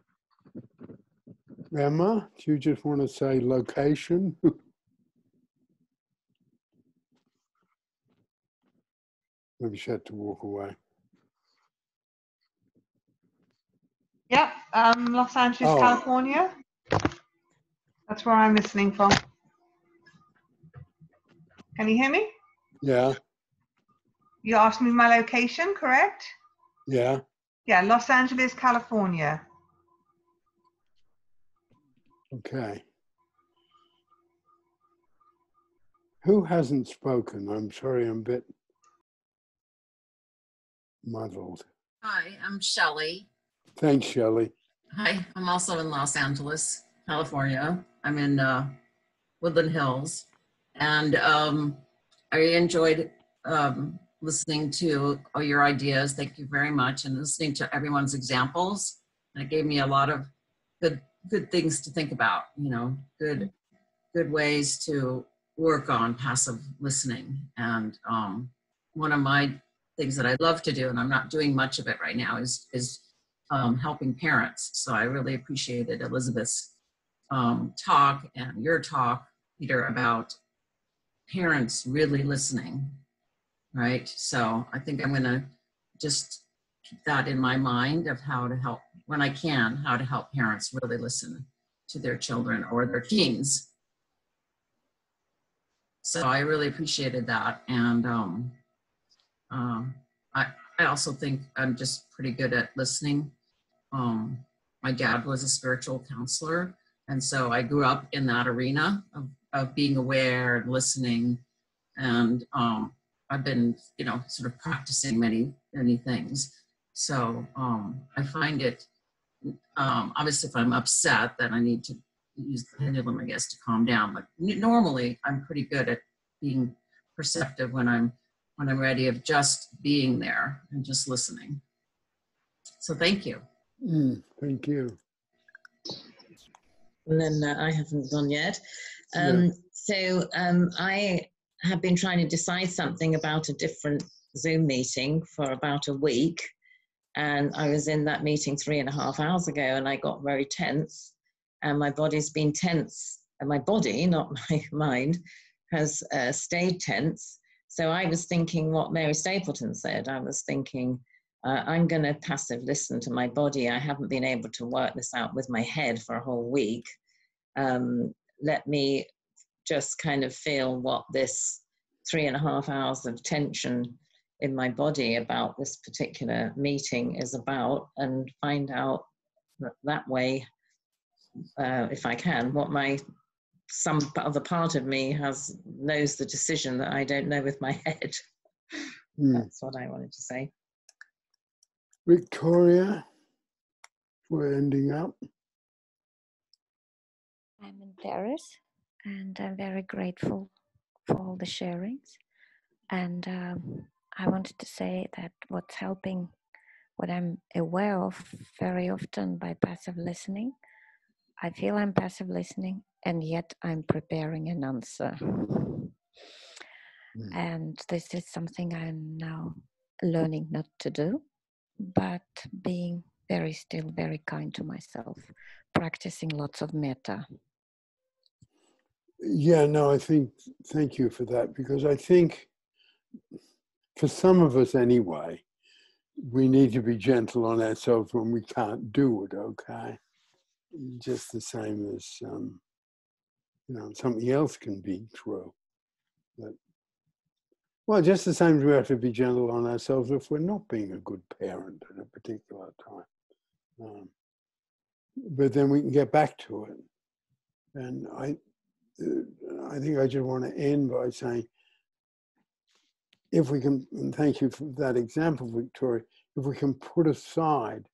Emma, do you just want to say location? Maybe she had to walk away.
Yep, Los Angeles, California. That's where I'm listening from. Can you hear me?
Yeah.
You asked me my location, correct?
Yeah.
Yeah, Los Angeles, California.
Okay. Who hasn't spoken? I'm sorry, I'm a bit muddled.
Hi, I'm Shelley.
Thanks, Shelley.
Hi, I'm also in Los Angeles, California. I'm in Woodland Hills. And I enjoyed listening to all your ideas. Thank you very much. And listening to everyone's examples. And it gave me a lot of good things to think about, you know, good ways to work on passive listening. And one of my things that I love to do, and I'm not doing much of it right now, is helping parents. So I really appreciated Elizabeth's talk and your talk, Peter, about parents really listening, right? So I think I'm gonna just keep that in my mind of how to help, when I can, how to help parents really listen to their children or their teens. So I really appreciated that. And I also think I'm just pretty good at listening. My dad was a spiritual counselor. And so I grew up in that arena of being aware and listening. And I've been, you know, sort of practicing many things. So I find it, obviously if I'm upset, then I need to use the pendulum, I guess, to calm down. But normally I'm pretty good at being perceptive when I'm ready, of just being there and just listening. So thank you.
Thank you.
And then I haven't gone yet.
Yeah.
So I have been trying to decide something about a different Zoom meeting for about a week. And I was in that meeting 3.5 hours ago, and I got very tense. And my body's been tense. And my body, not my mind, has stayed tense. So I was thinking what Mary Stapleton said. I was thinking, I'm going to passive listen to my body. I haven't been able to work this out with my head for a whole week. Let me just kind of feel what this 3.5 hours of tension in my body about this particular meeting is about, and find out that way, if I can, what some other part of me knows the decision that I don't know with my head. That's what I wanted to say.
Victoria, we're ending up.
I'm in Paris, and I'm very grateful for all the sharings. And I wanted to say that what's helping, what I'm aware of very often by passive listening, I feel I'm passive listening, and yet I'm preparing an answer. And this is something I'm now learning not to do, but being very still, very kind to myself, practicing lots of metta.
Yeah, no, thank you for that, because I think for some of us anyway, we need to be gentle on ourselves when we can't do it, okay? Just the same as, something else can be true. Well, just the same as we have to be gentle on ourselves if we're not being a good parent at a particular time. But then we can get back to it. And I think I just want to end by saying, if we can, and thank you for that example, Victoria, if we can put aside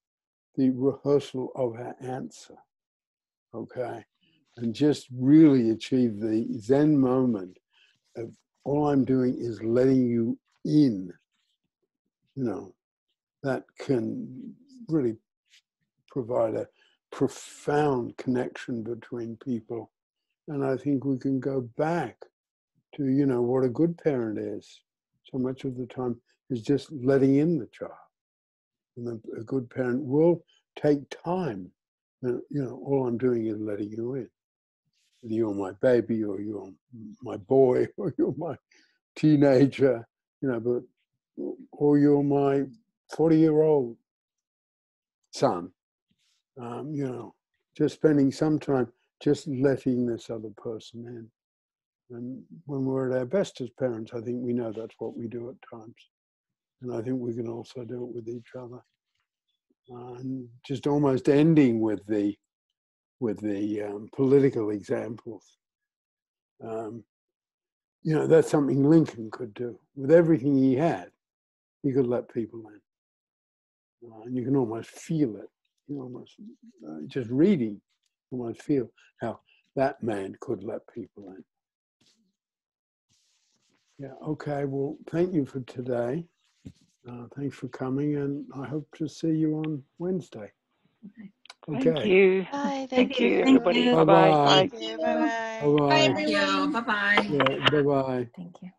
the rehearsal of our answer, okay, and just really achieve the Zen moment of all I'm doing is letting you in, that can really provide a profound connection between people. And I think we can go back to, what a good parent is. So much of the time is just letting in the child. And a good parent will take time then, you know, all I'm doing is letting you in. Whether you're my baby or you're my boy or you're my teenager, you know, but or you're my 40-year-old son, you know, just spending some time just letting this other person in. And when we're at our best as parents, I think we know that's what we do at times. And I think we can also do it with each other. And just almost ending with the political examples. You know, that's something Lincoln could do. With everything he had, he could let people in. And you can almost feel it. You almost, just reading, you almost feel how that man could let people in. Yeah, okay, well, thank you for today. Thanks for coming, and I hope to see you on Wednesday. Okay.
Thank you.
Bye.
Thank you,
you.
everybody.
Bye-bye.
Bye-bye.
Thank you. Bye-bye.
Bye-bye.
Thank you. Bye-bye.
Yeah, bye-bye.
Thank you.